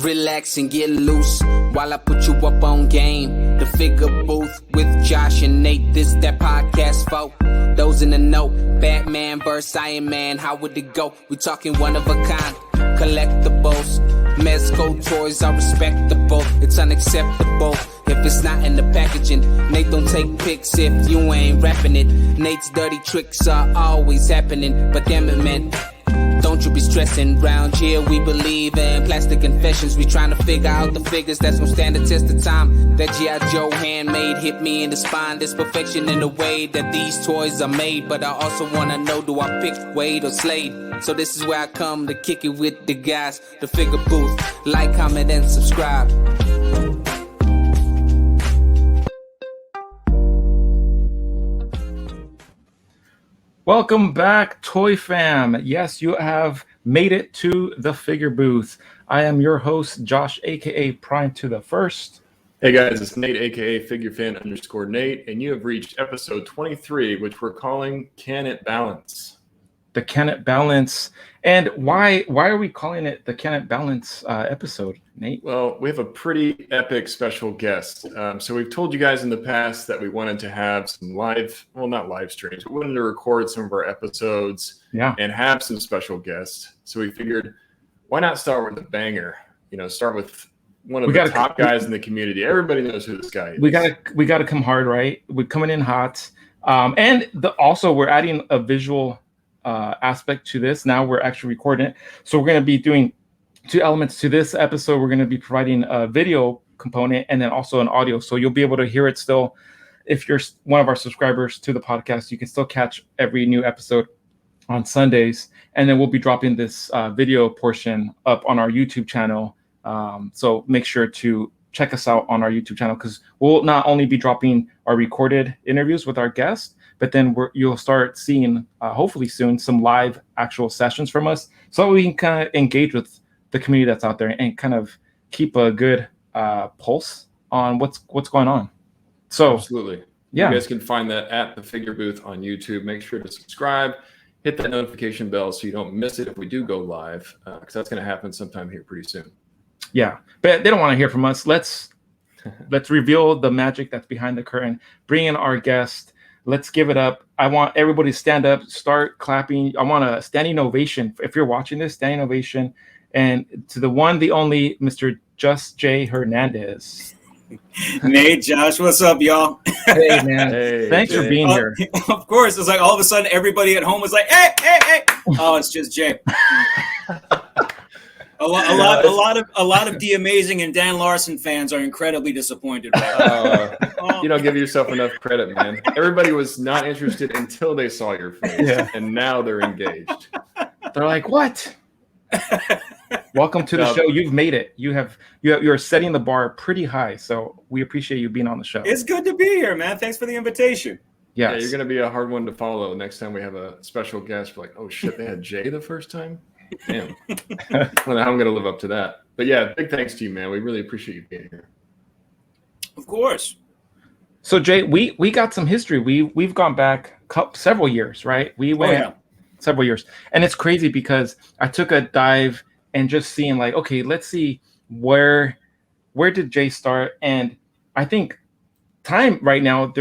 Relax and get loose while I put you up on game. The Figure Booth with Josh and Nate. This that podcast for those in the know. Batman vs. Iron Man, how would it go? We talking one of a kind, collectibles. Mezco toys are respectable. It's unacceptable if it's not in the packaging. Nate don't take pics if you ain't rapping it. Nate's dirty tricks are always happening. But damn it, man, don't you be stressing. Round here we believe in plastic confessions. We trying to figure out the figures that's gonna stand the test of time. That G.I. Joe handmade hit me in the spine. There's perfection in the way that these toys are made. But I also wanna know, do I pick Wade or Slade? So this is where I come to kick it with the guys. The Figure Booth. Like, comment, and subscribe. Welcome back, Toy Fam. Yes, you have made it to the Figure Booth. I am your host, Josh, aka Prime to the First. Hey guys, it's Nate, aka FigureFan_Nate, and you have reached episode 23, which we're calling Can It Balance? The Can It Balance. And why are we calling it the Can It Balance episode, Nate? Well, we have a pretty epic special guest. So we've told you guys in the past that we wanted to have some not live streams, we wanted to record some of our episodes and have some special guests. So we figured, why not start with a banger? Start with one of the top guys in the community. Everybody knows who this guy is. We gotta come hard, right? We're coming in hot. And also we're adding a visual aspect to this. Now we're actually recording it. So we're going to be doing two elements to this episode. We're going to be providing a video component and then also an audio. So you'll be able to hear it still. If you're one of our subscribers to the podcast, you can still catch every new episode on Sundays. And then we'll be dropping this video portion up on our YouTube channel. So make sure to check us out on our YouTube channel, because we'll not only be dropping our recorded interviews with our guests, but then you'll start seeing, hopefully soon, some live actual sessions from us, so we can kind of engage with the community that's out there and kind of keep a good pulse on what's going on. So absolutely, yeah, you guys can find that at the Figure Booth on YouTube. Make sure to subscribe, hit that notification bell so you don't miss it if we do go live, because that's going to happen sometime here pretty soon. Yeah, but they don't want to hear from us. Let's reveal the magic that's behind the curtain. Bring in our guest. Let's give it up. I want everybody to stand up, start clapping. I want a standing ovation. If you're watching this, standing ovation. And to the one, the only, Mr. J Hernandez. Nate, Josh, what's up, y'all? Hey, man. Hey, thanks for being here. Of course. It's like all of a sudden everybody at home was like, hey. Oh, it's just Jay. A lot of The Amazing and Dan Larson fans are incredibly disappointed. You don't give yourself enough credit, man. Everybody was not interested until they saw your face, and now they're engaged. They're like, "What? Welcome to the show. You've made it. You're setting the bar pretty high. So we appreciate you being on the show. It's good to be here, man. Thanks for the invitation. Yes. Yeah, you're going to be a hard one to follow. Next time we have a special guest, we're like, oh shit, they had Jay the first time. Damn. I don't know how I'm going to live up to that. But yeah, big thanks to you, man. We really appreciate you being here. Of course. So Jay, we got some history. We've gone back several years, right? We went several years, and it's crazy because I took a dive and just seeing like, okay, let's see where did Jay start, and I think time right now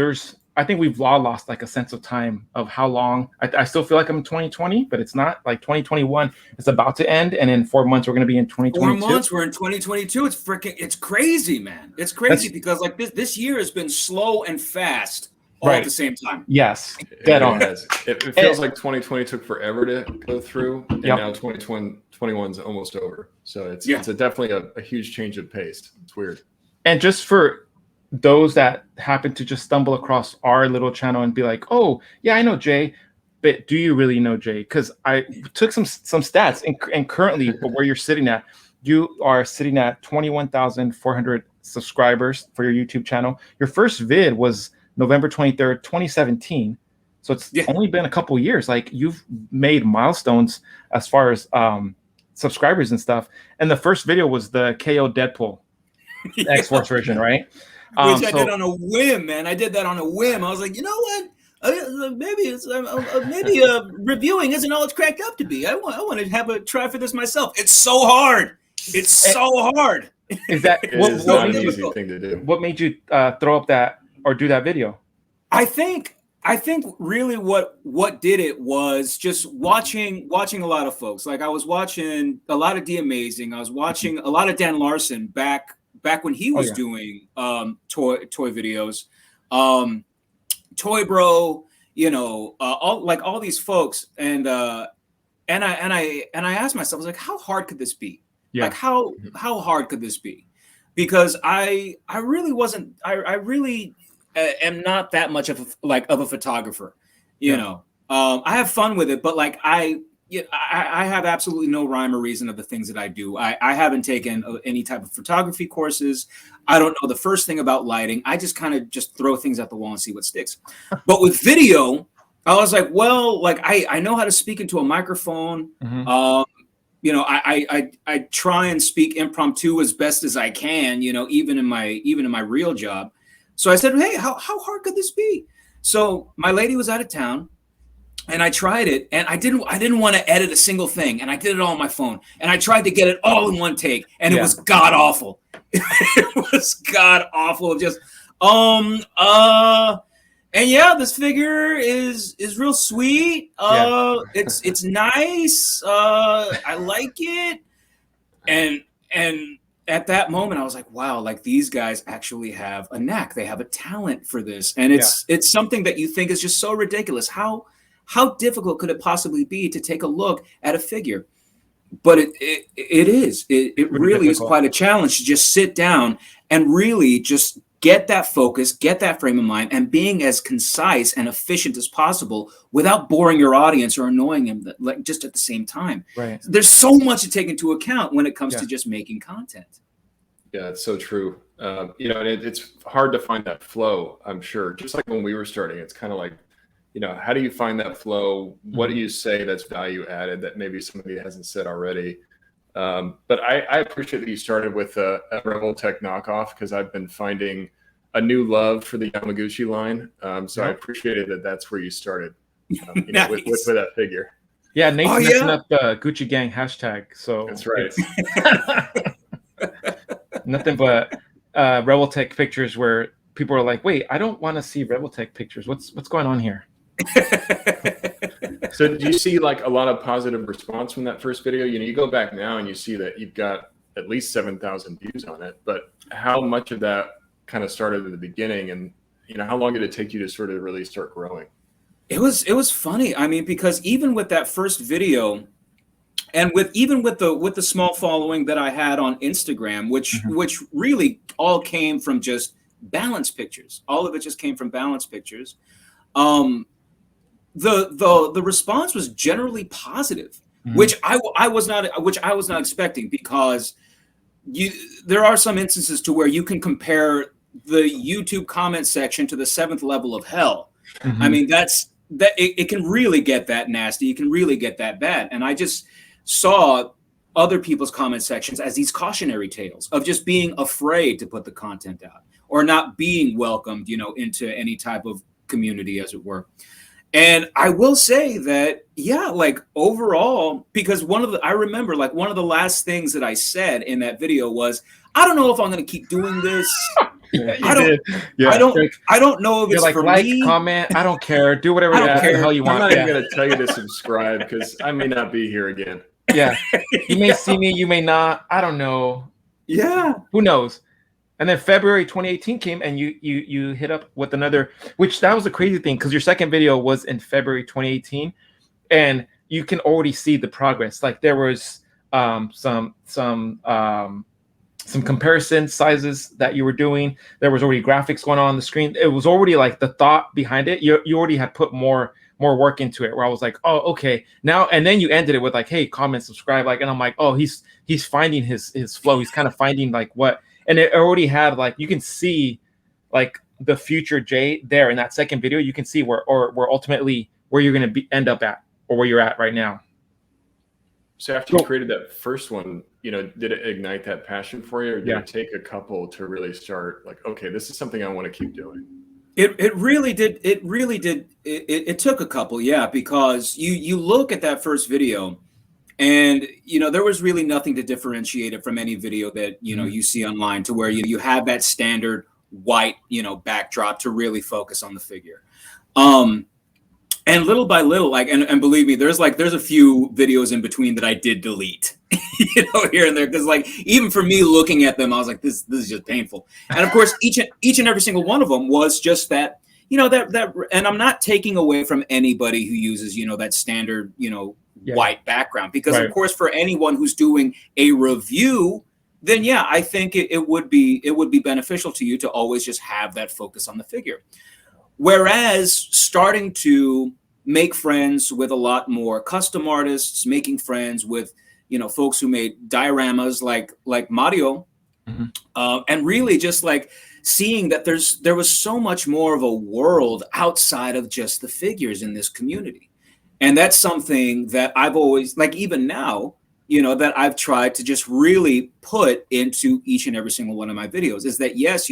I think we've all lost like a sense of time of how long. I still feel like I'm in 2020, but it's not. Like 2021 is about to end, and in 4 months we're going to be in 2022. 4 months we're in 2022. It's crazy, man. It's crazy because like this year has been slow and fast all at the same time. Yes, dead on. It feels like 2020 took forever to go through, and now 2021 is almost over. So it's definitely a huge change of pace. It's weird. And just for those that happen to just stumble across our little channel and be like, oh yeah, I know Jay, but do you really know Jay? Because I took some stats, and currently where you're sitting at, you are sitting at 21,400 subscribers for your YouTube channel. Your first vid was November 23rd, 2017. So it's only been a couple years. Like, you've made milestones as far as subscribers and stuff. And the first video was the KO Deadpool X-Force version, right? Which I did on a whim, man. I did that on a whim. I was like, you know what? Maybe reviewing isn't all it's cracked up to be. I want to have a try for this myself. It's so hard. It's so hard. Is that it is not an easy thing to do? What made you throw up that or do that video? I think really what did it was just watching a lot of folks. Like I was watching a lot of D Amazing. I was watching a lot of Dan Larson back when he was doing toy videos, Toy Bro, all these folks, and I asked myself, I was like, how hard could this be? Yeah. Like how hard could this be? Because I really wasn't. I really am not that much of a photographer. You know, I have fun with it, but like I have absolutely no rhyme or reason of the things that I do. I haven't taken any type of photography courses. I don't know the first thing about lighting. I just kind of just throw things at the wall and see what sticks. But with video, I was like, well, like I know how to speak into a microphone. Mm-hmm. I try and speak impromptu as best as I can, even in my real job. So I said, hey, how hard could this be? So my lady was out of town and I tried it, and I didn't want to edit a single thing, and I did it all on my phone, and I tried to get it all in one take, and it was god awful. It was god awful. Just and yeah, this figure is real sweet. It's nice. I like it. And at that moment I was like, wow, like these guys actually have a knack. They have a talent for this. And it's something that you think is just so ridiculous. How difficult could it possibly be to take a look at a figure? But it really is quite a challenge to just sit down and really just get that focus, get that frame of mind, and being as concise and efficient as possible without boring your audience or annoying them, like just at the same time. Right. There's so much to take into account when it comes to just making content. Yeah, it's so true. And it's hard to find that flow, I'm sure. Just like when we were starting, it's kind of like, how do you find that flow? What do you say that's value added that maybe somebody hasn't said already? But I appreciate that you started with a Revoltech knockoff, because I've been finding a new love for the Yamaguchi line. So I appreciated that that's where you started Nice. with that figure. Yeah, Nate's messing up the Gucci Gang hashtag. So that's right. Nothing but Revoltech pictures where people are like, wait, I don't want to see Revoltech pictures. What's going on here? So do you see like a lot of positive response from that first video? You go back now and you see that you've got at least 7,000 views on it, but how much of that kind of started at the beginning, and how long did it take you to sort of really start growing? It was funny. I mean, because even with that first video, and with the small following that I had on Instagram, which really all came from just balance pictures. All of it just came from balance pictures. The response was generally positive, which I was not expecting, because there are some instances to where you can compare the YouTube comment section to the 7th level of hell. Mm-hmm. I mean, it can really get that nasty. It can really get that bad. And I just saw other people's comment sections as these cautionary tales of just being afraid to put the content out, or not being welcomed, into any type of community, as it were. And I will say that, like overall, because I remember like one of the last things that I said in that video was, I don't know if I'm going to keep doing this. I don't know if it's like, for me. Comment. I don't care. Do whatever the hell you want. I'm not even going to tell you to subscribe, because I may not be here again. Yeah. You may see me, you may not. I don't know. Yeah. Who knows? And then February 2018 came, and you hit up with another, which that was a crazy thing, because your second video was in February 2018, and you can already see the progress. Like there was some comparison sizes that you were doing. There was already graphics going on the screen. It was already like the thought behind it. You already had put more work into it, where I was like, oh, okay. Now, and then you ended it with like, hey, comment, subscribe. Like, and I'm like, oh, he's finding his flow. He's kind of finding like what. And it already had like, you can see like the future Jay there in that second video. You can see where ultimately where you're going to end up at, or where you're at right now. So after you created that first one, did it ignite that passion for you, or did it take a couple to really start like, okay, this is something I want to keep doing? It really did. It really did. It took a couple, because you look at that first video, And, there was really nothing to differentiate it from any video that, you see online, to where, you have that standard white, backdrop to really focus on the figure. And little by little, and believe me, there's a few videos in between that I did delete, here and there, because even for me looking at them, I was like, this is just painful. And of course, each and every single one of them was just that, and I'm not taking away from anybody who uses, that standard, white background, because of course, for anyone who's doing a review, then I think it would be beneficial to you to always just have that focus on the figure. Whereas starting to make friends with a lot more custom artists, making friends with, folks who made dioramas like Mario, and really just seeing that there was so much more of a world outside of just the figures in this community. And that's something that I've always, even now, that I've tried to just really put into each and every single one of my videos, is that, yes,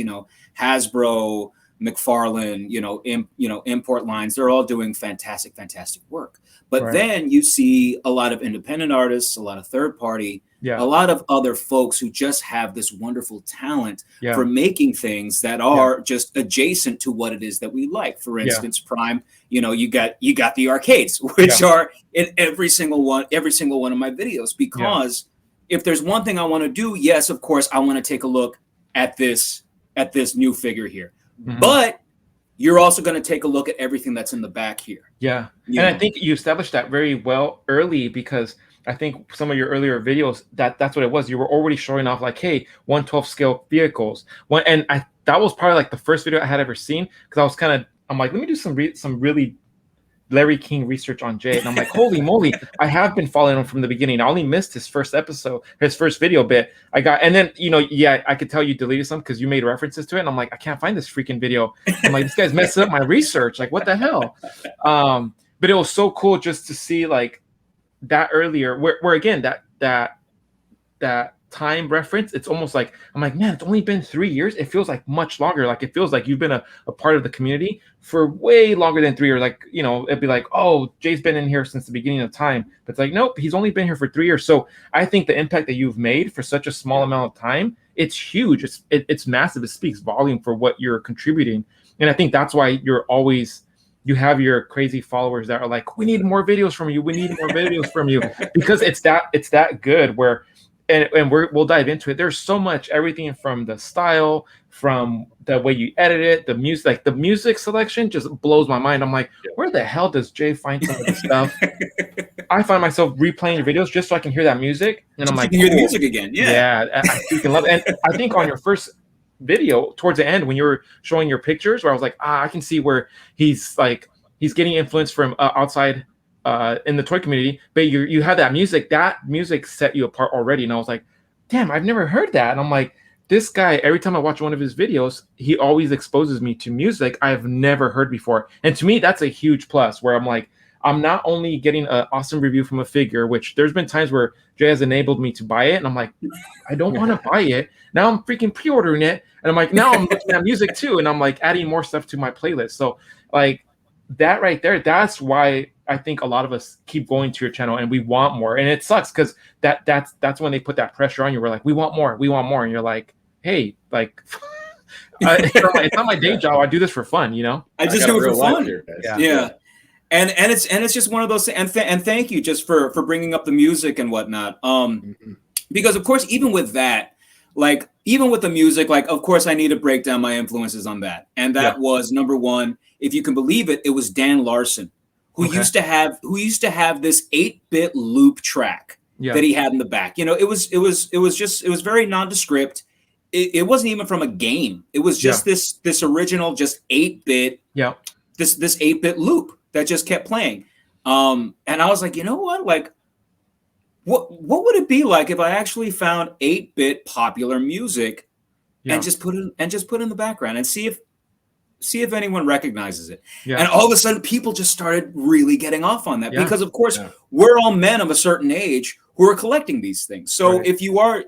Hasbro, McFarlane, import lines, they're all doing fantastic work. But then you see a lot of independent artists, a lot of third party, a lot of other folks who just have this wonderful talent for making things that are just adjacent to what it is that we like. For instance, Prime, you got the arcades, which are in every single one of my videos, because if there's one thing I want to do, yes, of course, I want to take a look at this new figure here. But you're also going to take a look at everything that's in the back here. Yeah. I think you established that very well early, because I think some of your earlier videos, that's what it was. You were already showing off hey, 1/12 scale vehicles. That was probably the first video I had ever seen, because I'm like, let me do some really Larry King research on Jay. And I'm like, holy moly, I have been following him from the beginning. I only missed his first video bit. And then, I could tell you deleted some because you made references to it. And I'm like, I can't find this freaking video. I'm like, this guy's messing up my research. What the hell? But it was so cool just to see that earlier, where again, that time reference, it's almost I'm like, man, it's only been 3 years. It feels much longer. It feels like you've been a part of the community for way longer than 3 years. It'd be oh, Jay's been in here since the beginning of time. But it's nope, he's only been here for 3 years. So I think the impact that you've made for such a small amount of time, it's huge. It's massive. It speaks volume for what you're contributing. And I think that's why you have your crazy followers that are we need more videos from you. We need more videos from you, because it's that good where. And we'll dive into it. There's so much, everything from the style, from the way you edit it, the music, the music selection just blows my mind. I'm like, where the hell does Jay find some of this stuff? I find myself replaying your videos just so I can hear that music, and I'm like, you can hear the music again. I freaking love it. And I think on your first video, towards the end, when you were showing your pictures, where I was like, I can see where he's getting influence from outside. In the toy community, but you have that music set you apart already. And I was like, damn, I've never heard that. And I'm like, this guy, every time I watch one of his videos, he always exposes me to music I've never heard before. And to me, that's a huge plus, where I'm like, I'm not only getting an awesome review from a figure, which there's been times where Jay has enabled me to buy it, and I'm like, I don't want to buy it. Now I'm freaking pre-ordering it. And I'm like, now I'm looking at music too. And I'm adding more stuff to my playlist. So that right there, that's why I think a lot of us keep going to your channel and we want more. And it sucks because that's when they put that pressure on you. We're like, we want more. And you're like, hey, it's not my day job. I do this for fun, I just do it for fun. Here, yeah. And it's just one of those things. And thank you just for bringing up the music and whatnot. Because of course, even with that, even with the music, of course I need to break down my influences on that. And that was number one, if you can believe it, it was Dan Larson, who used to have this 8-bit loop track that he had in the back. It was very nondescript. It wasn't even from a game. It was just this original, just 8-bit, this 8-bit loop that just kept playing. And I was like, you know what? What would it be like if I actually found 8-bit popular music and just put it in the background and see if anyone recognizes it. And all of a sudden people just started really getting off on that because of course we're all men of a certain age who are collecting these things. So if you are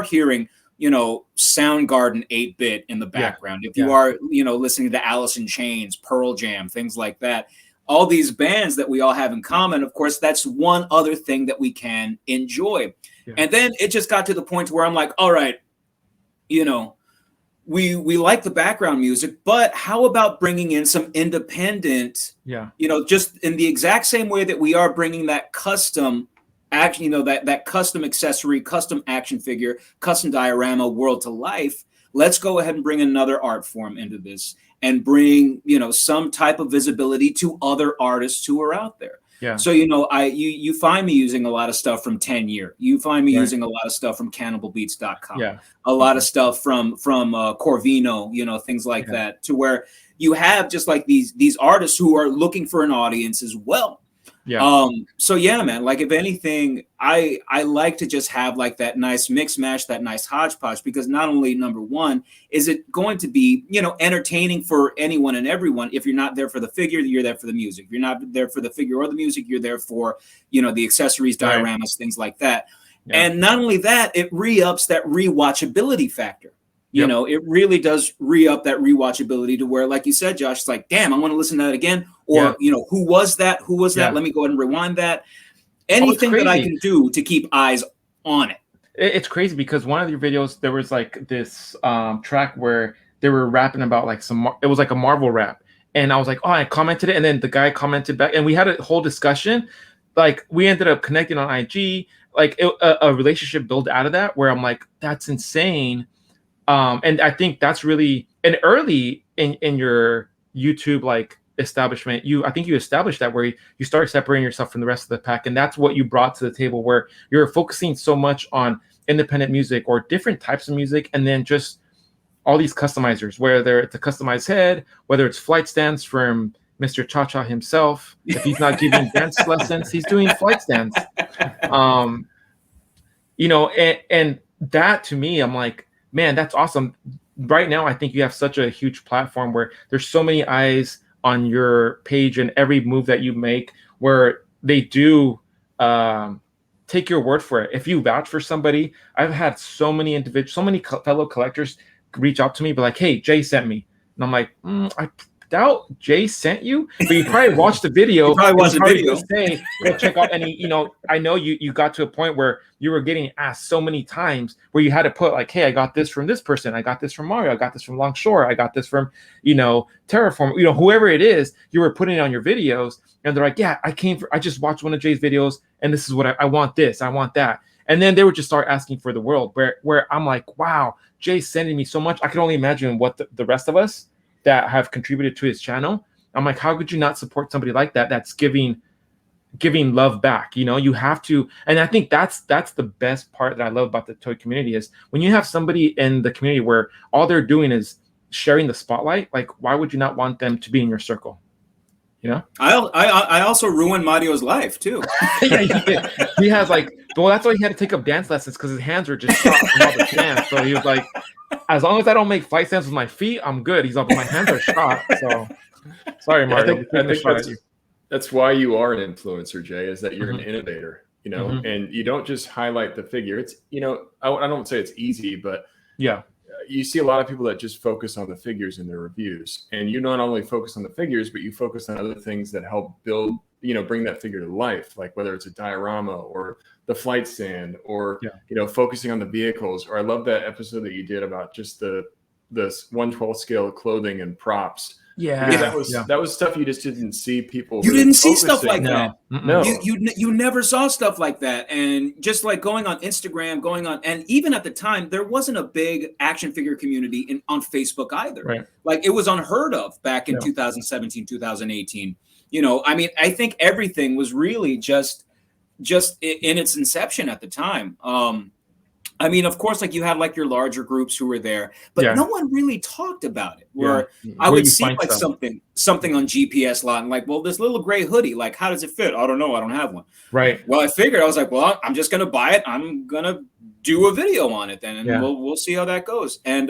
hearing, Soundgarden 8-bit in the background, if you are, listening to Alice in Chains, Pearl Jam, things like that, all these bands that we all have in common. Of course, that's one other thing that we can enjoy. Yeah. And then it just got to the point where I'm like, all right, you know, we like the background music, but how about bringing in some independent, you know, just in the exact same way that we are bringing that custom action, you know, that custom accessory, custom action figure, custom diorama world to life. Let's go ahead and bring another art form into this and bring, you know, some type of visibility to other artists who are out there. Yeah. So, you know, you find me using a lot of stuff from 10 Year. You find me using a lot of stuff from CannibalBeats.com. Yeah. A lot of stuff from Corvino, you know, things like that, to where you have just like these artists who are looking for an audience as well. Yeah. So yeah, man, like if anything, I like to just have like that nice mix mash, that nice hodgepodge, because not only, number one, is it going to be, you know, entertaining for anyone and everyone. If you're not there for the figure, you're there for the music. If you're not there for the figure or the music, you're there for, you know, the accessories, dioramas, things like that. Yeah. And not only that, it re-ups that rewatchability factor. You know, it really does re-up that rewatchability to where, like you said, Josh, it's like, damn, I want to listen to that again. Or, you know, who was that? Who was that? Let me go ahead and rewind that. Anything that I can do to keep eyes on it. It's crazy because one of your videos, there was like this track where they were rapping about like it was like a Marvel rap. And I was like, oh, I commented it. And then the guy commented back and we had a whole discussion. Like we ended up connecting on IG, like a relationship built out of that where I'm like, that's insane. And I think that's really, and early in your YouTube like establishment, I think you established that where you start separating yourself from the rest of the pack, and that's what you brought to the table, where you're focusing so much on independent music or different types of music, and then just all these customizers, whether it's a customized head, whether it's flight stands from Mr. Cha-Cha himself. If he's not giving dance lessons, he's doing flight stands. You know, and that to me, I'm like, man, that's awesome. Right now, I think you have such a huge platform where there's so many eyes on your page and every move that you make, where they do take your word for it. If you vouch for somebody, I've had so many fellow collectors reach out to me, but like, hey, Jay sent me. And I'm like, I doubt Jay sent you, but you probably watched the video. You probably watched the video. Say, go check out any, you know, I know you got to a point where you were getting asked so many times where you had to put like, hey, I got this from this person. I got this from Mario. I got this from Longshore. I got this from, you know, Terraform, you know, whoever it is, you were putting it on your videos. And they're like, yeah, I just watched one of Jay's videos and this is what I want this, I want that. And then they would just start asking for the world where I'm like, wow, Jay's sending me so much. I can only imagine what the rest of us that have contributed to his channel. I'm like, how could you not support somebody like that that's giving love back? You know, you have to. And I think that's the best part that I love about the toy community is when you have somebody in the community where all they're doing is sharing the spotlight. Like, why would you not want them to be in your circle? You know, I also ruined Mario's life too. Yeah, he did. He has like, well, that's why he had to take up dance lessons, because his hands were just shot from all the stands. So he was like, as long as I don't make flight stands with my feet, I'm good. He's like, my hands are shot. So sorry, Mario. I think that's why you are an influencer, Jay, is that you're an innovator, you know, and you don't just highlight the figure. It's, you know, I don't say it's easy, but yeah, you see a lot of people that just focus on the figures in their reviews, and you not only focus on the figures, but you focus on other things that help build, you know, bring that figure to life, like whether it's a diorama or the flight stand or, you know, focusing on the vehicles. Or I love that episode that you did about just the 1/12 scale clothing and props. Yeah, that was stuff you just didn't see people. You didn't see stuff like that. No, you never saw stuff like that. And just like going on Instagram, and even at the time, there wasn't a big action figure community on Facebook either. Right. Like it was unheard of back in 2017, 2018. You know, I mean, I think everything was really just in its inception at the time. I mean, of course, like you had like your larger groups who were there, but no one really talked about it. Where I would see like something on GPS lot and like, well, this little gray hoodie, like, how does it fit? I don't know. I don't have one. Right. Well, I figured, I was like, well, I'm just gonna buy it. I'm gonna do a video on it then, and we'll see how that goes. And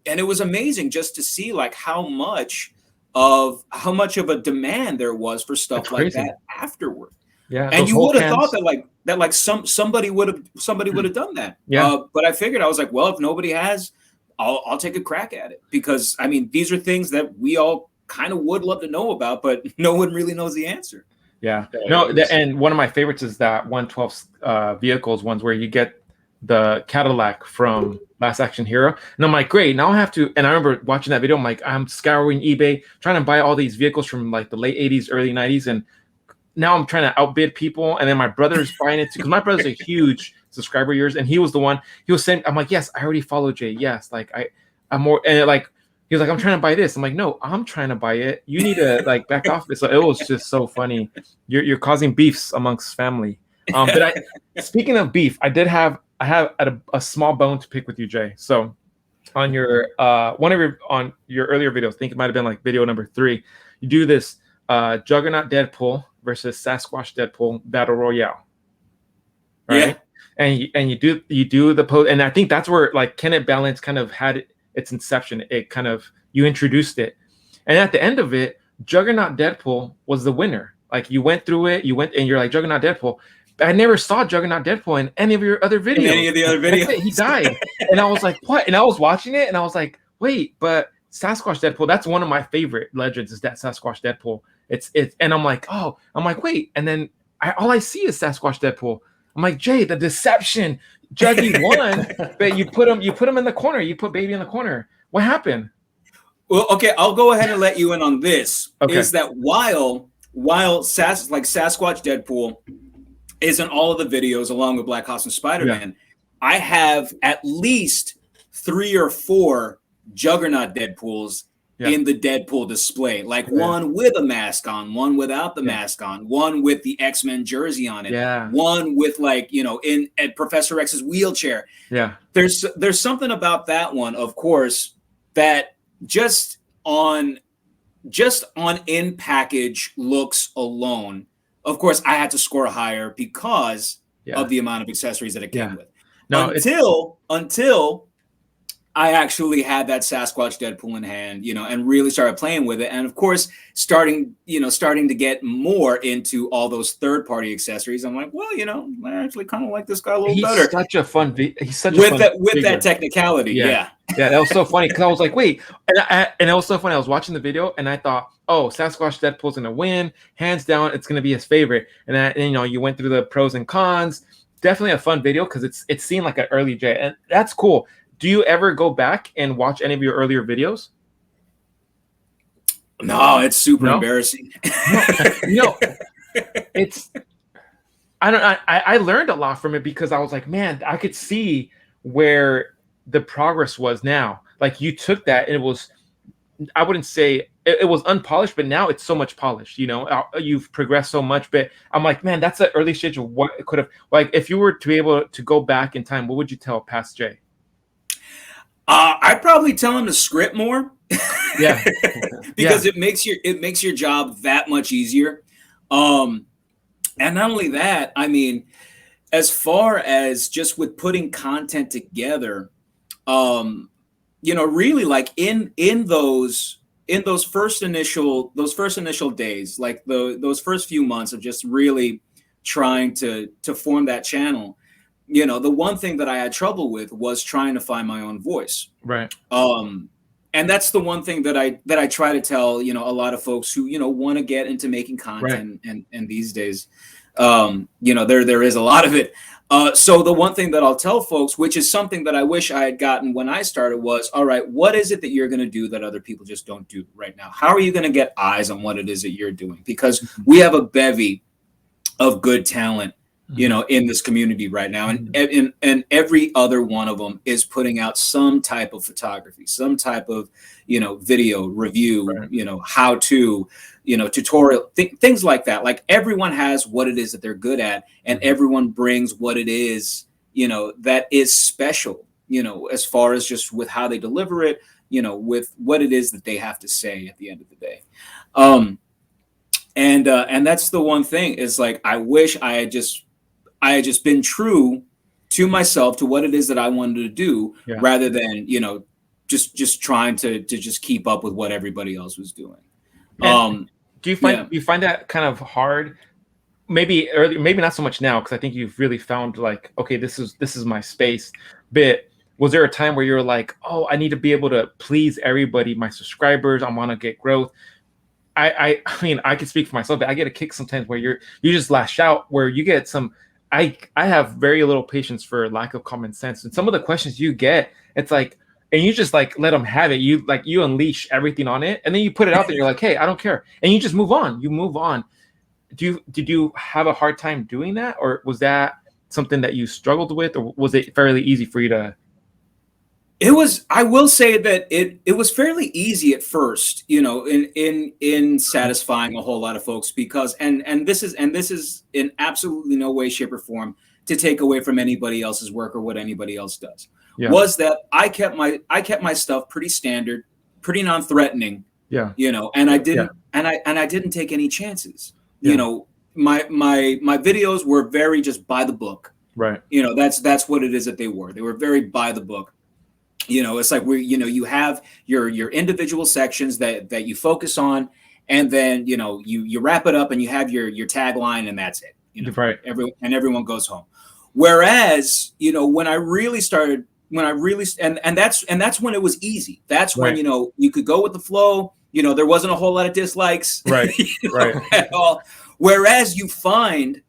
it was amazing just to see like how much of a demand there was for stuff like that afterward. Yeah, and you would have thought that somebody would have done that. Yeah, but I figured, I was like, well, if nobody has, I'll take a crack at it, because I mean, these are things that we all kind of would love to know about, but no one really knows the answer. Yeah. No, and one of my favorites is that 112 vehicles ones where you get the Cadillac from Last Action Hero. And I'm like, great, now I have to, and I remember watching that video, I'm like, I'm scouring eBay, trying to buy all these vehicles from like the late 80s, early 90s, and now I'm trying to outbid people. And then my brother's buying it too, because my brother's a huge subscriber of yours, and he was the one, he was saying, I'm like, yes, I already follow Jay. Yes, like I'm more, and like, he was like, I'm trying to buy this. I'm like, no, I'm trying to buy it. You need to like back off it. So it was just so funny. You're causing beefs amongst family. But speaking of beef, I have a small bone to pick with you, Jay. So on your on your earlier videos, I think it might have been like video number 3, you do this Juggernaut Deadpool versus Sasquatch Deadpool battle royale, right? Yeah. And you do the pose, and I think that's where like Can It Balance kind of had its inception. It kind of, you introduced it, and at the end of it, Juggernaut Deadpool was the winner. Like you went through it, and you're like Juggernaut Deadpool. I never saw Juggernaut Deadpool in any of your other videos. In any of the other videos, he died, and I was like, what? And I was watching it, and I was like, wait, but Sasquatch Deadpool, that's one of my favorite legends. Is that Sasquatch Deadpool? It's, and I'm like, wait, and then all I see is Sasquatch Deadpool. I'm like, Jay, the deception. Juggy won, but you put him in the corner. You put Baby in the corner. What happened? Well, okay, I'll go ahead and let you in on this. Okay. Is that while Sasquatch Deadpool is in all of the videos along with Black Ops and Spider-Man, I have at least 3 or 4 Juggernaut Deadpools in the Deadpool display, like one with a mask on, one without the mask on, one with the X-Men jersey on it, one with like, in Professor X's wheelchair. Yeah. There's something about that one, of course, that just on in package looks alone. Of course, I had to score higher because of the amount of accessories that it came with. No, until I actually had that Sasquatch Deadpool in hand, and really started playing with it. And of course, starting to get more into all those third-party accessories. I'm like, well, I actually kind of like this guy a little better. He's such a fun with that technicality. Yeah, that was so funny because I was like, wait, and it was so funny. I was watching the video and I thought, oh, Sasquatch Deadpool's gonna win, hands down. It's gonna be his favorite. And you went through the pros and cons. Definitely a fun video because it seemed like an early Jay, and that's cool. Do you ever go back and watch any of your earlier videos? No, it's super embarrassing. It's, I don't know. I learned a lot from it because I was like, man, I could see where the progress was now. Like you took that and it was, I wouldn't say it was unpolished, but now it's so much polished. You've progressed so much. But I'm like, man, that's an early stage of what it could have. Like, if you were to be able to go back in time, what would you tell past Jay? I'd probably tell him to script more. Yeah. Because it makes your job that much easier. And not only that, I mean, as far as just with putting content together, really like in those first initial days, like those first few months of just really trying to form that channel, the one thing that I had trouble with was trying to find my own voice. Right. And that's the one thing that I try to tell, a lot of folks who, want to get into making content and these days, there is a lot of it. So the one thing that I'll tell folks, which is something that I wish I had gotten when I started, was, all right, what is it that you're going to do that other people just don't do right now? How are you going to get eyes on what it is that you're doing? Because we have a bevy of good talent, in this community right now. And every other one of them is putting out some type of photography, some type of, video review, how to, tutorial, things like that. Like everyone has what it is that they're good at, and everyone brings what it is, that is special, as far as just with how they deliver it, with what it is that they have to say at the end of the day. And that's the one thing is like, I wish I had just been true to myself, to what it is that I wanted to do, rather than, just trying to just keep up with what everybody else was doing. Do you find that kind of hard? Maybe early, maybe not so much now, because I think you've really found like, okay, this is my space. But was there a time where you're like, oh, I need to be able to please everybody, my subscribers, I want to get growth? I mean, I can speak for myself, but I get a kick sometimes where you just lash out, where you get some. I have very little patience for lack of common sense, and some of the questions you get, it's like, and you just like let them have it. You unleash everything on it, and then you put it out there. You're like, hey, I don't care, and you just move on. You move on. Did you have a hard time doing that, or was that something that you struggled with, or was it fairly easy for you to? It was, I will say that it was fairly easy at first, in satisfying a whole lot of folks, because and this is in absolutely no way, shape, or form to take away from anybody else's work or what anybody else does. Yeah. Was that I kept my stuff pretty standard, pretty non-threatening. Yeah. And I didn't and I didn't take any chances. Yeah. My videos were very just by the book. Right. That's what it is that they were. They were very by the book. It's like you have your individual sections that you focus on, and then you wrap it up and you have your tagline, and that's it. Right. Everyone goes home. Whereas when I really started, and that's when it was easy. That's when you could go with the flow. There wasn't a whole lot of dislikes. Right. Right. At all. Whereas you find,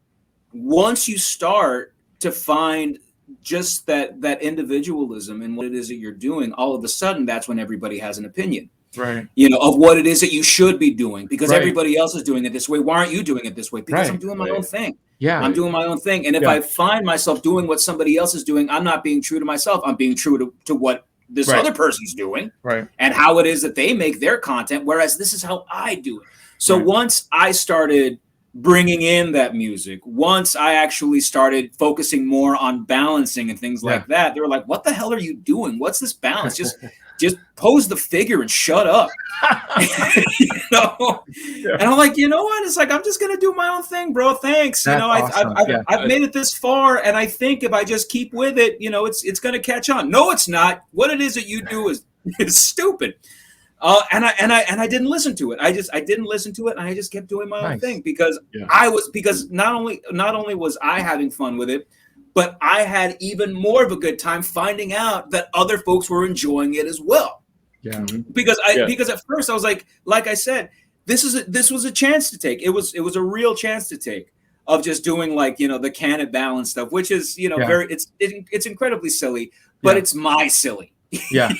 once you start to find just that individualism and what it is that you're doing, all of a sudden that's when everybody has an opinion, right? Of what it is that you should be doing, because everybody else is doing it this way. Why aren't you doing it this way? Because I'm doing my own thing. Yeah, I'm doing my own thing. And if I find myself doing what somebody else is doing, I'm not being true to myself. I'm being true to what this other person's doing, right? And how it is that they make their content, whereas this is how I do it. So once I started bringing in that music, once I actually started focusing more on balancing and things like that, they were like, what the hell are you doing? What's this balance? Just pose the figure and shut up. And I'm like, you know what? It's like, I'm just going to do my own thing, bro. Thanks. That's awesome. I've made it this far. And I think if I just keep with it, it's going to catch on. No, it's not. What it is that you do is stupid. And I didn't listen to it. I didn't listen to it, and I just kept doing my own thing because because not only was I having fun with it, but I had even more of a good time finding out that other folks were enjoying it as well. Yeah. Because at first I was like I said, this was a chance to take. It was a real chance to take of just doing the can it balance stuff, which is very it's incredibly silly, but it's my silly. Yeah.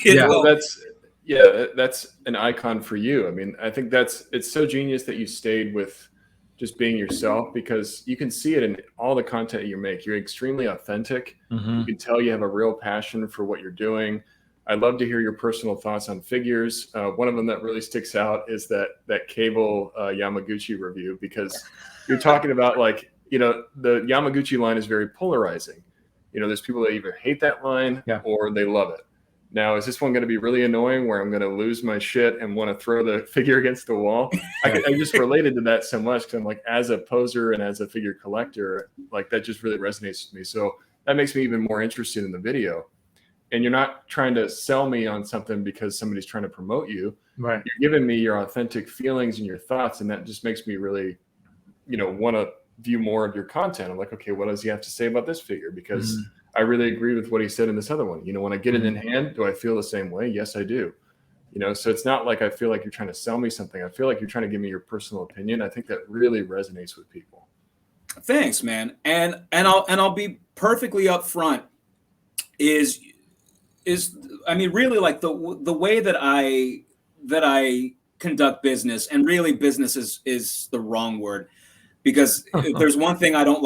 That's an icon for you. I mean, I think it's so genius that you stayed with just being yourself, because you can see it in all the content you make. You're extremely authentic. Mm-hmm. You can tell you have a real passion for what you're doing. I'd love to hear your personal thoughts on figures. One of them that really sticks out is that cable Yamaguchi review, because you're talking about the Yamaguchi line is very polarizing. There's people that either hate that line or they love it. Now, is this one going to be really annoying where I'm going to lose my shit and want to throw the figure against the wall? I just related to that so much, because I'm like, as a poser and as a figure collector, that just really resonates with me. So that makes me even more interested in the video. And you're not trying to sell me on something because somebody's trying to promote you. Right. You're giving me your authentic feelings and your thoughts, and that just makes me really, want to view more of your content. I'm like, okay, what does he have to say about this figure? Because I really agree with what he said in this other one. When I get it in hand, do I feel the same way? Yes, I do. So it's not like I feel like you're trying to sell me something. I feel like you're trying to give me your personal opinion. I think that really resonates with people. Thanks, man. And I'll be perfectly upfront. Is I mean, really, the way that I conduct business, and really business is the wrong word. Because if there's one thing I don't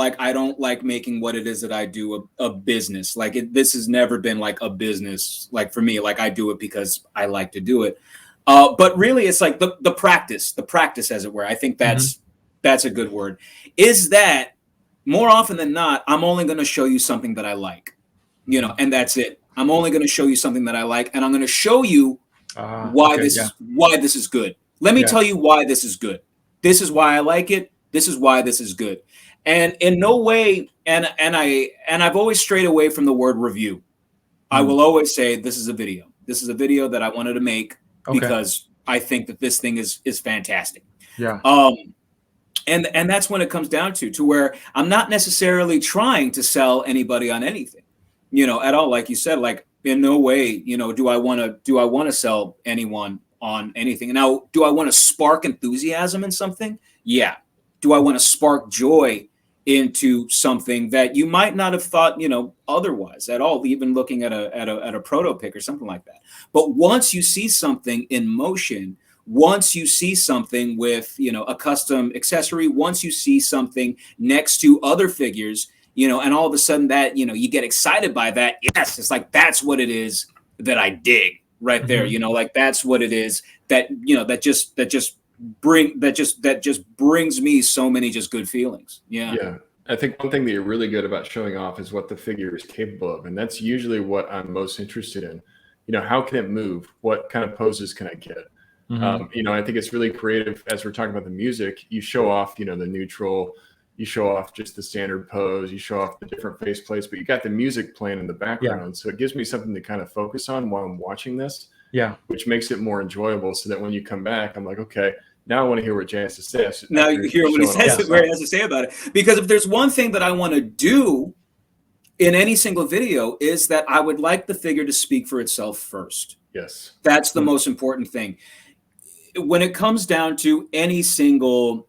like making what it is that I do a business. This has never been like a business. For me, I do it because I like to do it. But really, it's like the practice, as it were. I think that's a good word. Is that more often than not, I'm only going to show you something that I like, and that's it. I'm only going to show you something that I like, and I'm going to show you why this is good. Let me tell you why this is good. This is why I like it. This is why this is good. And in no way, and I've always strayed away from the word review. I will always say this is a video. This is a video that I wanted to make because I think that this thing is fantastic. Yeah. And that's when it comes down to where I'm not necessarily trying to sell anybody on anything, at all. Like you said, in no way, do I want to sell anyone on anything. Now, do I want to spark enthusiasm in something? Yeah. Do I want to spark joy into something that you might not have thought, otherwise at all, even looking at a proto pick or something like that. But once you see something in motion, once you see something with, a custom accessory, once you see something next to other figures, and all of a sudden that, you get excited by that. Yes, it's like, that's what it is that I dig right there. Like that's what it is that, that just brings me so many just good feelings. Yeah. I think one thing that you're really good about showing off is what the figure is capable of. And that's usually what I'm most interested in. How can it move? What kind of poses can I get? I think it's really creative. As we're talking about the music, you show off, the neutral, you show off just the standard pose, you show off the different face plates, but you got the music playing in the background. Yeah. So it gives me something to kind of focus on while I'm watching this. Yeah. Which makes it more enjoyable, so that when you come back, I'm like, okay, now I want to hear what Jay has to say. Now you hear what he says, where he has to say about it. Because if there's one thing that I want to do in any single video, is that I would like the figure to speak for itself first. Yes. That's the most important thing. When it comes down to any single,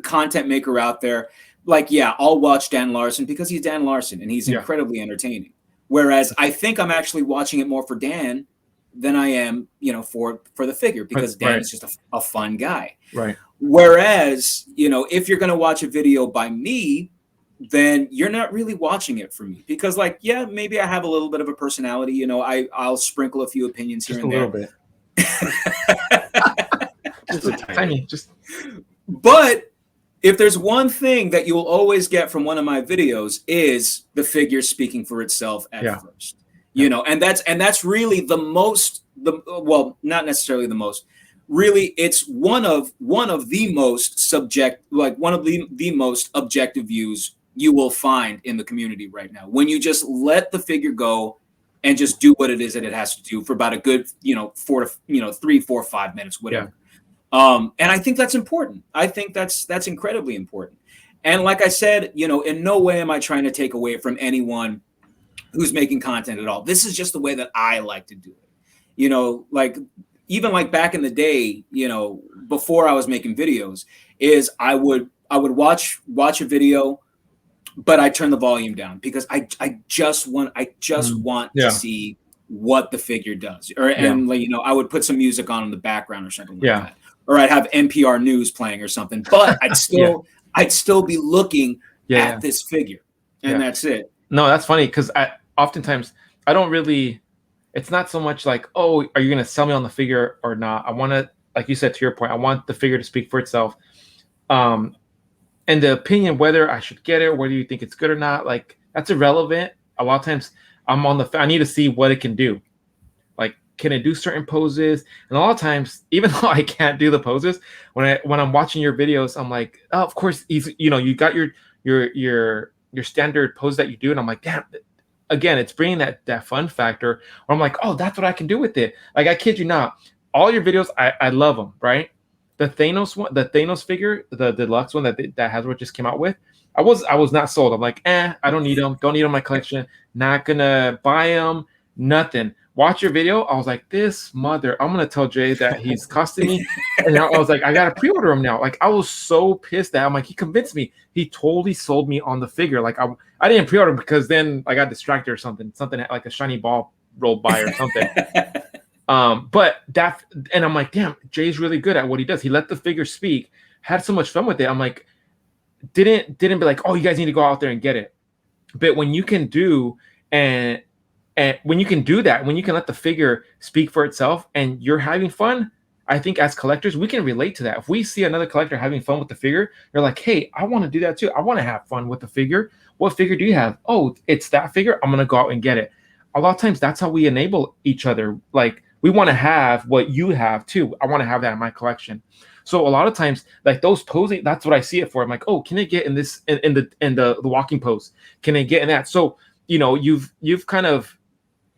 content maker out there, like, yeah, I'll watch Dan Larson because he's Dan Larson and he's incredibly entertaining. Whereas I think I'm actually watching it more for Dan than I am, for the figure, because Dan is just a fun guy. Right. Whereas, if you're going to watch a video by me, then you're not really watching it for me, because maybe I have a little bit of a personality, I'll sprinkle a few opinions here and there. Just a little bit. Tiny. But if there's one thing that you will always get from one of my videos, is the figure speaking for itself at first. And that's really well, not necessarily the most, really, it's one of the most the most objective views you will find in the community right now, when you just let the figure go and just do what it is that it has to do for about a good 3, 4, 5 minutes, whatever. And I think that's important. I think that's incredibly important. And like I said, in no way am I trying to take away from anyone who's making content at all. This is just the way that I like to do it. Even back in the day, before I was making videos, is I would watch a video, but I turn the volume down, because I just want to see what the figure does, and I would put some music on in the background or something like that, or I'd have NPR news playing or something, but I'd still be looking at this figure, and that's it. No, that's funny, because oftentimes I don't really. It's not so much like, oh, are you going to sell me on the figure or not? I want to, like you said, to your point, I want the figure to speak for itself. And the opinion, whether I should get it or whether you think it's good or not, that's irrelevant. A lot of times I need to see what it can do. Can it do certain poses? And a lot of times, even though I can't do the poses, when I'm watching your videos, I'm like, oh, of course, you got your standard pose that you do. And I'm like, damn, again, it's bringing that fun factor where I'm like, oh, that's what I can do with it. I kid you not, all your videos, I love them, right? The Thanos figure, the deluxe one that Hasbro just came out with, I was not sold. I'm like, I don't need them. Don't need them in my collection. Not gonna buy them. Nothing. Watch your video. I was like, I'm gonna tell Jay that he's costing me. And I was like, I gotta pre-order him now. I was so pissed that I'm like, he convinced me. He totally sold me on the figure. I didn't pre-order because then I got distracted or something like a shiny ball rolled by or something. And I'm like, damn, Jay's really good at what he does. He let the figure speak, had so much fun with it. I'm like, didn't be like, oh, you guys need to go out there and get it. But when you can do and when you can do that, when you can let the figure speak for itself and you're having fun, I think as collectors, we can relate to that. If we see another collector having fun with the figure, you're like, hey, I want to do that too. I want to have fun with the figure. What figure do you have? Oh, it's that figure. I'm going to go out and get it. A lot of times that's how we enable each other. We want to have what you have too. I want to have that in my collection. So a lot of times, those posing, that's what I see it for. I'm like, oh, can it get in this in the walking pose? Can it get in that? So you've kind of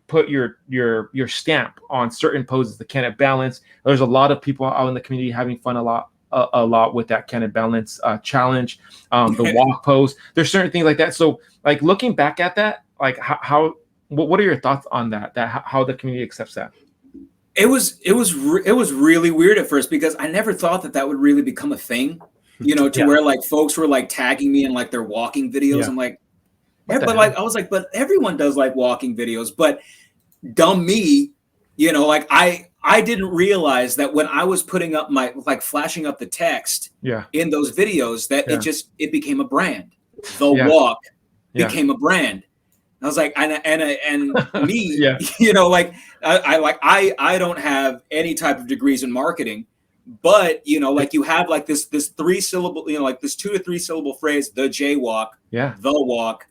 put your stamp on certain poses. The can it balance? There's a lot of people out in the community having fun a lot with that can it balance challenge. The walk pose. There's certain things like that. So looking back at that, what are your thoughts on that? How the community accepts that? It was really weird at first because I never thought that would really become a thing, to where like folks were like tagging me in like their walking videos. Yeah. I'm like, but like I was like, but everyone does like walking videos, but dumb me, like I didn't realize that when I was putting up my like flashing up the text in those videos that it became a brand. The walk became a brand. I was like, and me, like I don't have any type of degrees in marketing, but like you have like this 3 syllable, like this 2 to 3 syllable phrase, the jaywalk, the walk,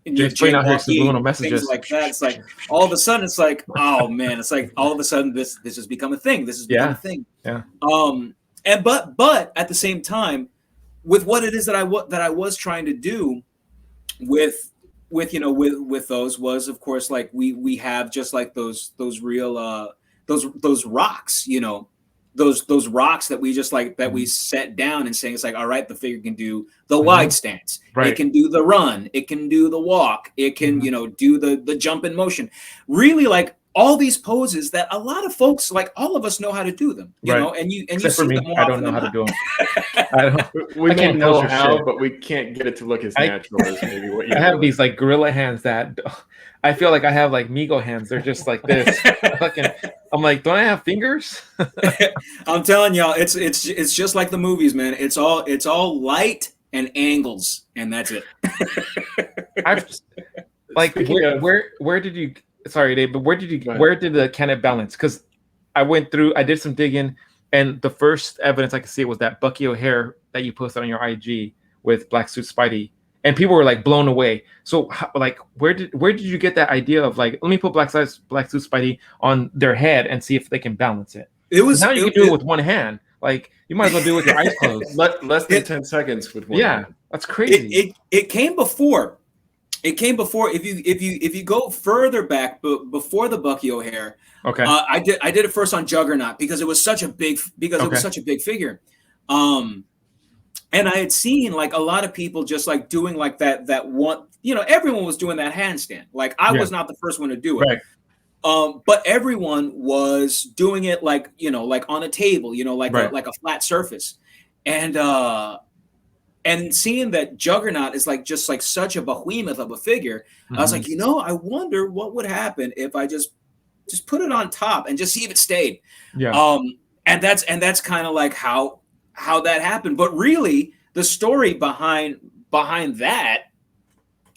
and Jay's putting out here subliminal messages, things like that. It's like all of a sudden, it's like, oh man, it's like all of a sudden this has become a thing. This has become a thing. Yeah. And but at the same time, with what it is that I was trying to do with those was, of course, like we have just like those real those rocks, those rocks that we just like that we set down and saying it's like, all right, the figure can do the wide stance, it can do the run, it can do the walk, it can do the jump in motion, really like all these poses that a lot of folks, like all of us, know how to do them, and you Except for me, I don't know how to do them. We may know how, but we can't get it to look as natural as maybe what you have doing. These like gorilla hands that I feel like I have like Migo hands. They're just like this. I'm like, don't I have fingers? I'm telling y'all, it's just like the movies, man. It's all light and angles, and that's it. Where did you? Sorry, Dave, but where did the can it balance? Because I did some digging, and the first evidence I could see was that Bucky O'Hare that you posted on your IG with Black Suit Spidey, and people were like blown away. So, where did you get that idea of like, let me put Black Suit Spidey on their head and see if they can balance it? You can do it with one hand. Like you might as well do it with your eyes closed. Less than 10 seconds with one hand. That's crazy. It came before. It came before. If you go further back, before the Bucky O'Hare, okay, I did it first on Juggernaut because it was such a big figure, and I had seen like a lot of people just like doing like that one. Everyone was doing that handstand. Like I was not the first one to do it, but everyone was doing it like like on a table, like a flat surface, and seeing that Juggernaut is like just like such a behemoth of a figure, I was like, I wonder what would happen if I just put it on top and just see if it stayed. Yeah. And that's kind of like how that happened. But really, the story behind that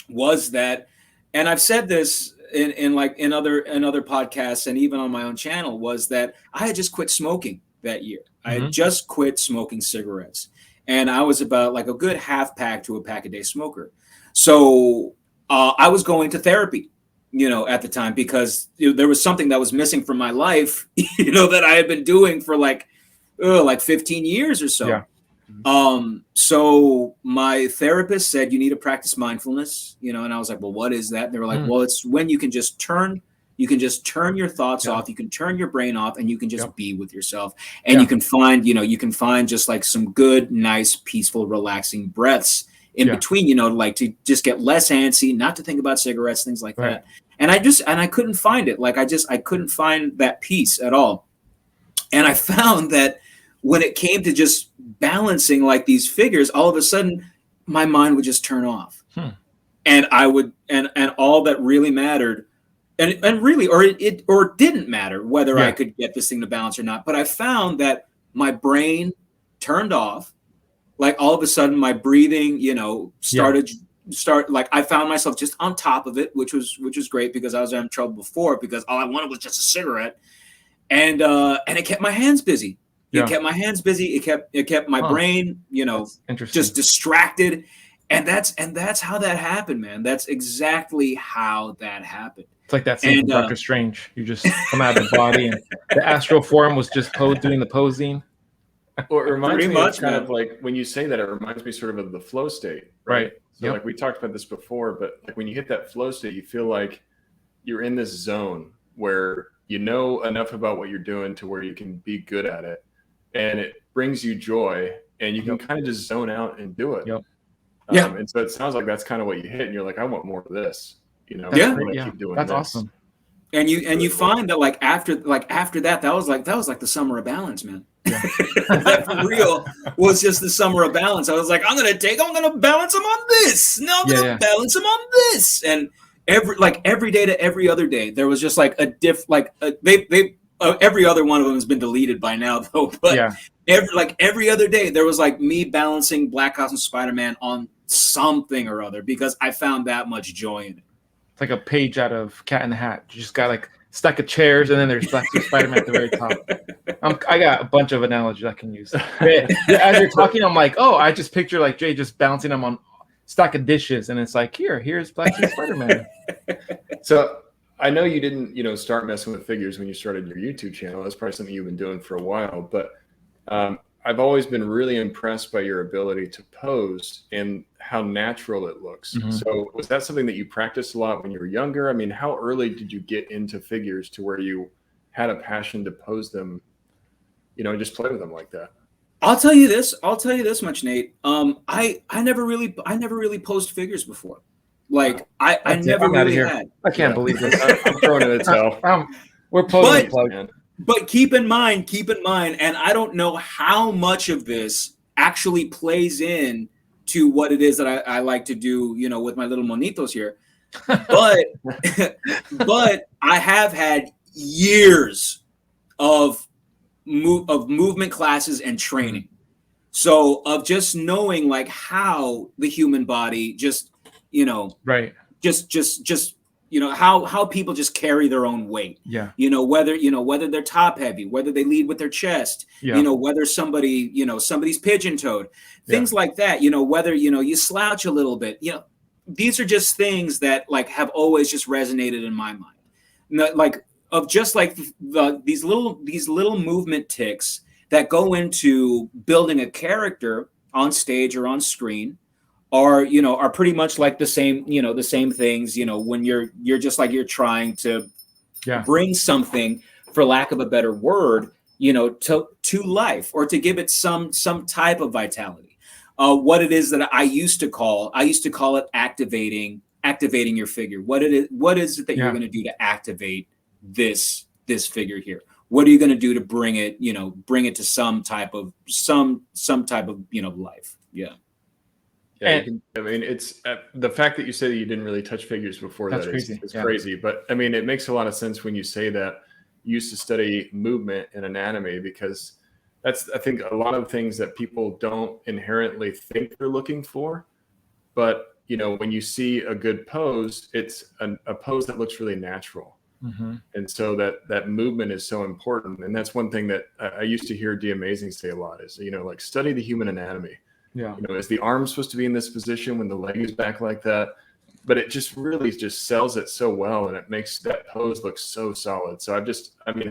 was that, and I've said this in other podcasts and even on my own channel, was that I had just quit smoking that year. I had just quit smoking cigarettes. And I was about like a good half pack to a pack a day smoker. So I was going to therapy, at the time, because there was something that was missing from my life, that I had been doing for like 15 years or so. Yeah. So my therapist said, you need to practice mindfulness, and I was like, well, what is that? And they were like, well, it's when you can just turn your thoughts off, you can turn your brain off, and you can just be with yourself. And you can find just like some good, nice, peaceful, relaxing breaths in between, like to just get less antsy, not to think about cigarettes, things like that. And I couldn't find it. Like I couldn't find that peace at all. And I found that when it came to just balancing like these figures, all of a sudden my mind would just turn off. And I would, and all that really mattered, and really, or it didn't matter whether I could get this thing to balance or not. But I found that my brain turned off. Like all of a sudden, my breathing, like I found myself just on top of it, which was great because I was having trouble before because all I wanted was just a cigarette, and it kept my hands busy. It kept my hands busy. It kept my brain, just distracted, and that's how that happened, man. That's exactly how that happened. It's like that scene from Doctor Strange. You just come out of the body, and the astral form was just doing the posing. Well, it reminds me of kind of like when you say that, it reminds me sort of the flow state, right? So like we talked about this before, but like when you hit that flow state, you feel like you're in this zone where you know enough about what you're doing to where you can be good at it, and it brings you joy, and you can kind of just zone out and do it. And so it sounds like that's kind of what you hit, and you're like, I want more of this. Keep doing that's this. Awesome. And you find that like after that was like the summer of balance, man. Yeah. That for real was just the summer of balance. I was like, I'm gonna balance them on this. No, I'm gonna balance them on this. And every day to every other day, there was just like every other one of them has been deleted by now though. But every other day, there was like me balancing Black Ops and Spider-Man on something or other because I found that much joy in it. It's like a page out of Cat in the Hat. You just got like a stack of chairs, and then there's Black Suit Spider-Man at the very top. I got a bunch of analogies I can use. As you're talking, I'm like, oh, I just picture like Jay just bouncing them on stack of dishes, and it's like, here's Black Suit Spider-Man. So I know you didn't, start messing with figures when you started your YouTube channel. That's probably something you've been doing for a while, but I've always been really impressed by your ability to pose and how natural it looks. Mm-hmm. So was that something that you practiced a lot when you were younger? I mean, how early did you get into figures to where you had a passion to pose them, and just play with them like that? I'll tell you this much, Nate. I never really posed figures before. Like I never really had. I can't believe this. I'm throwing it at hell. We're posing plug, man. But keep in mind, and I don't know how much of this actually plays in to what it is that I like to do, with my little monitos here. But but I have had years of movement classes and training. So of just knowing like how the human body just, right. Just how people just carry their own weight. Yeah. Whether they're top heavy, whether they lead with their chest, whether somebody's pigeon-toed, things like that, whether, you slouch a little bit, these are just things that like have always just resonated in my mind. Like of just like these little movement ticks that go into building a character on stage or on screen are pretty much like the same things, when you're just like you're trying to bring something, for lack of a better word, to life, or to give it some type of vitality. What it is that I used to call it activating your figure. What is it that you're going to do to activate this figure here? What are you going to do to bring it to some type of life? Yeah. Yeah, it's the fact that you say that you didn't really touch figures before that is crazy. But I mean, it makes a lot of sense when you say that you used to study movement and anatomy, because that's, I think, a lot of things that people don't inherently think they're looking for. But, when you see a good pose, it's a pose that looks really natural. Mm-hmm. And so that movement is so important. And that's one thing that I used to hear D Amazing say a lot is, like, study the human anatomy. Yeah. Is the arm supposed to be in this position when the leg is back like that? But it just really just sells it so well, and it makes that pose look so solid. So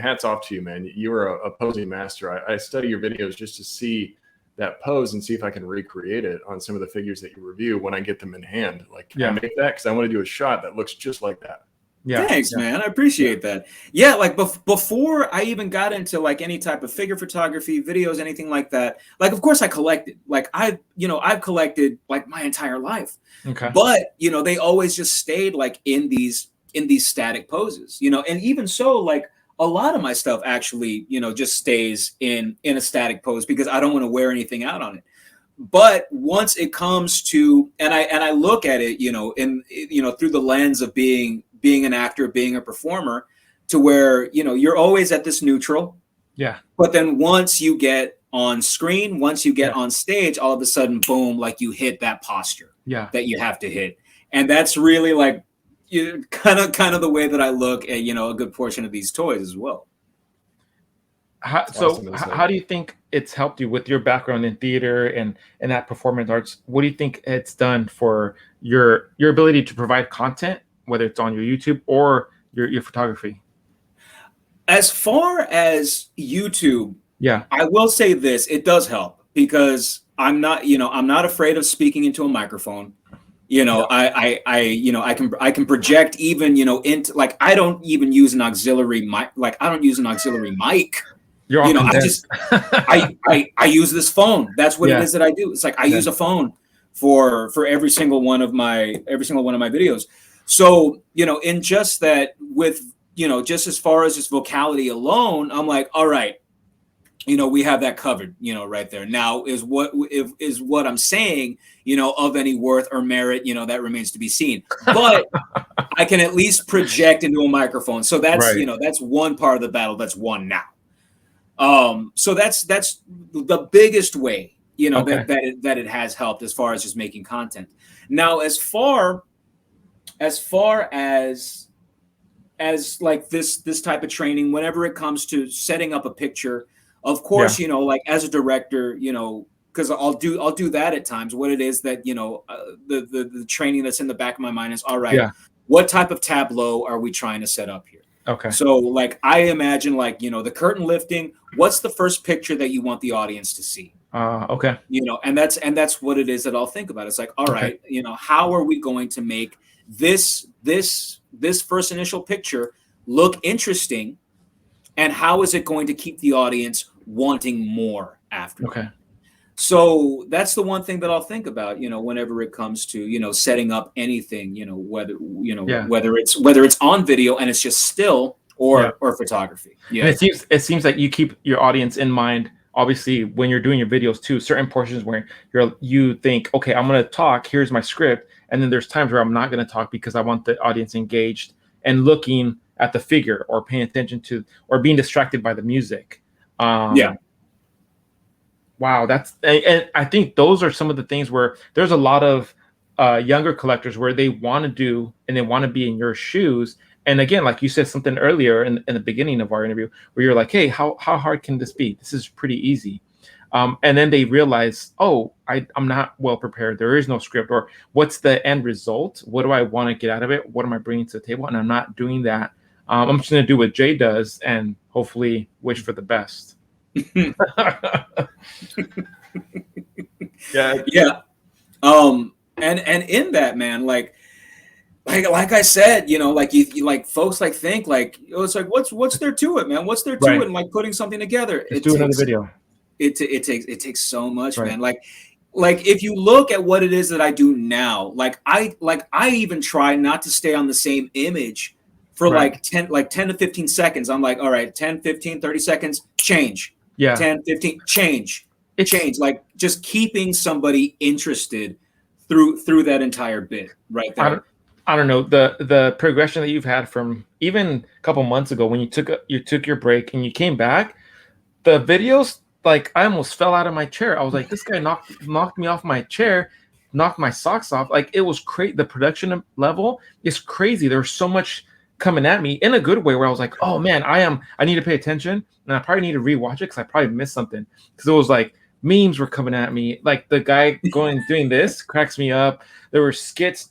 hats off to you, man. You are a posing master. I study your videos just to see that pose and see if I can recreate it on some of the figures that you review when I get them in hand. Like, I make that because I want to do a shot that looks just like that. Yeah. Thanks, man. I appreciate that. Yeah, like before I even got into like any type of figure photography, videos, anything like that. Like, of course, I collected. Like I've collected like my entire life. Okay. But they always just stayed like in these static poses. And even so, like a lot of my stuff actually, just stays in a static pose because I don't want to wear anything out on it. But once it comes to, and I look at it, through the lens of being an actor, being a performer, to where, you're always at this neutral. Yeah. But then once you get on screen, once you get on stage, all of a sudden, boom, like you hit that posture that you have to hit. And that's really like kind of the way that I look at, a good portion of these toys as well. How do you think it's helped you with your background in theater and that performance arts? What do you think it's done for your ability to provide content, whether it's on your YouTube or your photography? As far as YouTube, I will say this, it does help because I'm not afraid of speaking into a microphone. I can project even, into, like, I don't even use an auxiliary mic. Like, I don't use an auxiliary mic. I use this phone. That's what it is that I do. It's like I use a phone for every single one of my videos. So, in just that, with just as far as just vocality alone, I'm like, all right, we have that covered, right there. Now is what I'm saying, of any worth or merit, that remains to be seen. But I can at least project into a microphone. So that's, that's one part of the battle that's won now. So that's the biggest way, that it has helped as far as just making content. Now, as far as like this type of training, whenever it comes to setting up a picture, of course, like as a director, because I'll do that at times. What it is that, the training that's in the back of my mind is, all right, what type of tableau are we trying to set up here? Okay. So like, I imagine like, the curtain lifting, what's the first picture that you want the audience to see? Okay. And that's what it is that I'll think about. It's like, all right, how are we going to make this first initial picture look interesting? And how is it going to keep the audience wanting more after? Okay. So that's the one thing that I'll think about, whenever it comes to, setting up anything, whether it's on video and it's just still or photography. Yeah. And it seems like you keep your audience in mind, obviously, when you're doing your videos too, certain portions where you think, okay, I'm going to talk, here's my script. And then there's times where I'm not going to talk because I want the audience engaged and looking at the figure or paying attention to or being distracted by the music. Wow, and I think those are some of the things where there's a lot of younger collectors where they want to do and they want to be in your shoes. And again, like you said something earlier in the beginning of our interview, where you're like, hey, how hard can this be? This is pretty easy. And then they realize, oh, I'm not well prepared. There is no script, or what's the end result? What do I want to get out of it? What am I bringing to the table? And I'm not doing that. I'm just going to do what Jay does and hopefully wish for the best. Yeah. And in that, man, like I said, like you like folks like think like it's like what's there to it, man? What's there to it? And like putting something together. Let's do another video. It takes so much, man. Like if you look at what it is that I do now, like I even try not to stay on the same image for like 10 to 15 seconds. I'm like, all right, 10, 15, 30 seconds, change. Yeah. 10, 15, change. Like just keeping somebody interested through that entire bit right there. I don't know, the progression that you've had from even a couple months ago when you took your break and you came back, the videos, like I almost fell out of my chair. I was like, this guy knocked me off my chair, knocked my socks off. Like it was crazy. The production level is crazy. There's so much coming at me in a good way where I was like, oh man, I need to pay attention and I probably need to rewatch it because I probably missed something. Because it was like memes were coming at me. Like the guy doing this cracks me up. There were skits.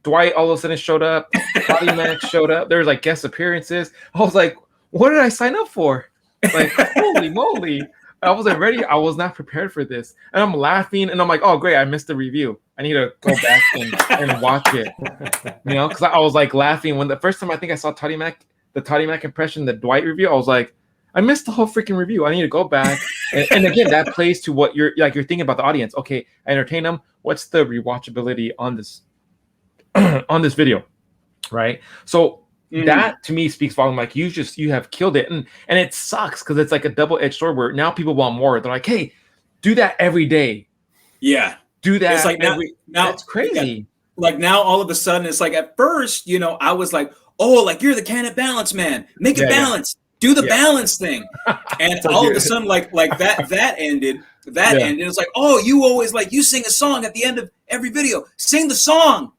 Dwight all of a sudden showed up. Bobby Max showed up. There was like guest appearances. I was like, what did I sign up for? Like, holy moly. I wasn't ready. I was not prepared for this. And I'm laughing and I'm like, oh, great. I missed the review. I need to go back and watch it. Because I was like laughing when the first time I think I saw the Toddy Mac impression, the Dwight review. I was like, I missed the whole freaking review. I need to go back. And again, that plays to what you're thinking about the audience. Okay, I entertain them. What's the rewatchability on this on this video? Right. So that to me speaks volume. Like you have killed it. And it sucks because it's like a double-edged sword where now people want more. They're like, hey, do that every day. Yeah. Do that. It's like now it's crazy. Yeah. Like now all of a sudden it's like at first, I was like, oh, like you're the Can It Balance man. Make it balance. Do the balance thing. And all of a sudden, like that ended. Ended. It's like, oh, you always you sing a song at the end of every video. Sing the song,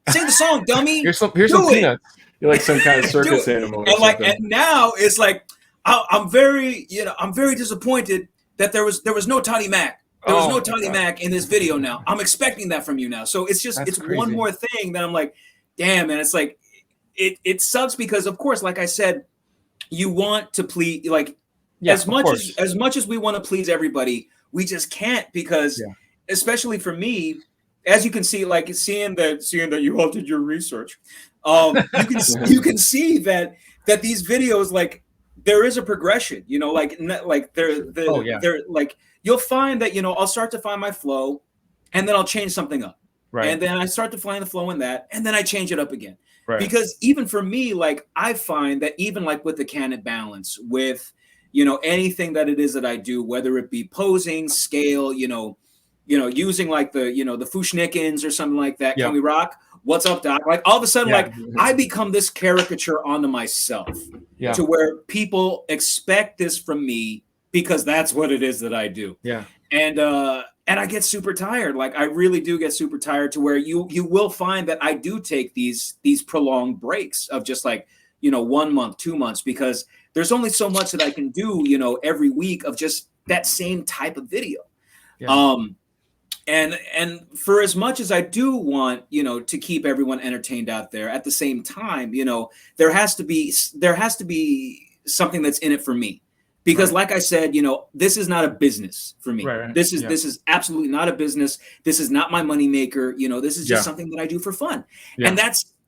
dummy. Here's some peanuts. You're like some kind of circus animal. And now it's like I'm very disappointed that there was no Toddy Mac. There was no Toddy Mac in this video now. I'm expecting that from you now. So it's just it's crazy. One more thing that I'm like, damn, man. It's like it sucks because of course, like I said, you want to please as much as we want to please everybody, we just can't because especially for me, as you can see, like seeing that you all did your research, you can see that these videos, like there is a progression, they're like you'll find that I'll start to find my flow and then I'll change something up. Right. And then I start to find the flow in that, and then I change it up again. Right. Because even for me, like I find that even like with the Can It Balance, with anything that it is that I do, whether it be posing, scale, using like the the Fushnikins or something like that. Yeah. Can we rock? What's up, Doc? Like all of a sudden, like I become this caricature onto myself to where people expect this from me because that's what it is that I do. Yeah. And I get super tired. Like I really do get super tired to where you will find that I do take these prolonged breaks of just like, 1 month, 2 months, because there's only so much that I can do, every week of just that same type of video. Yeah. And for as much as I do want, to keep everyone entertained out there, at the same time, there has to be something that's in it for me. Because like I said, this is not a business for me. Right. This is absolutely not a business. This is not my moneymaker. This is just something that I do for fun. Yeah.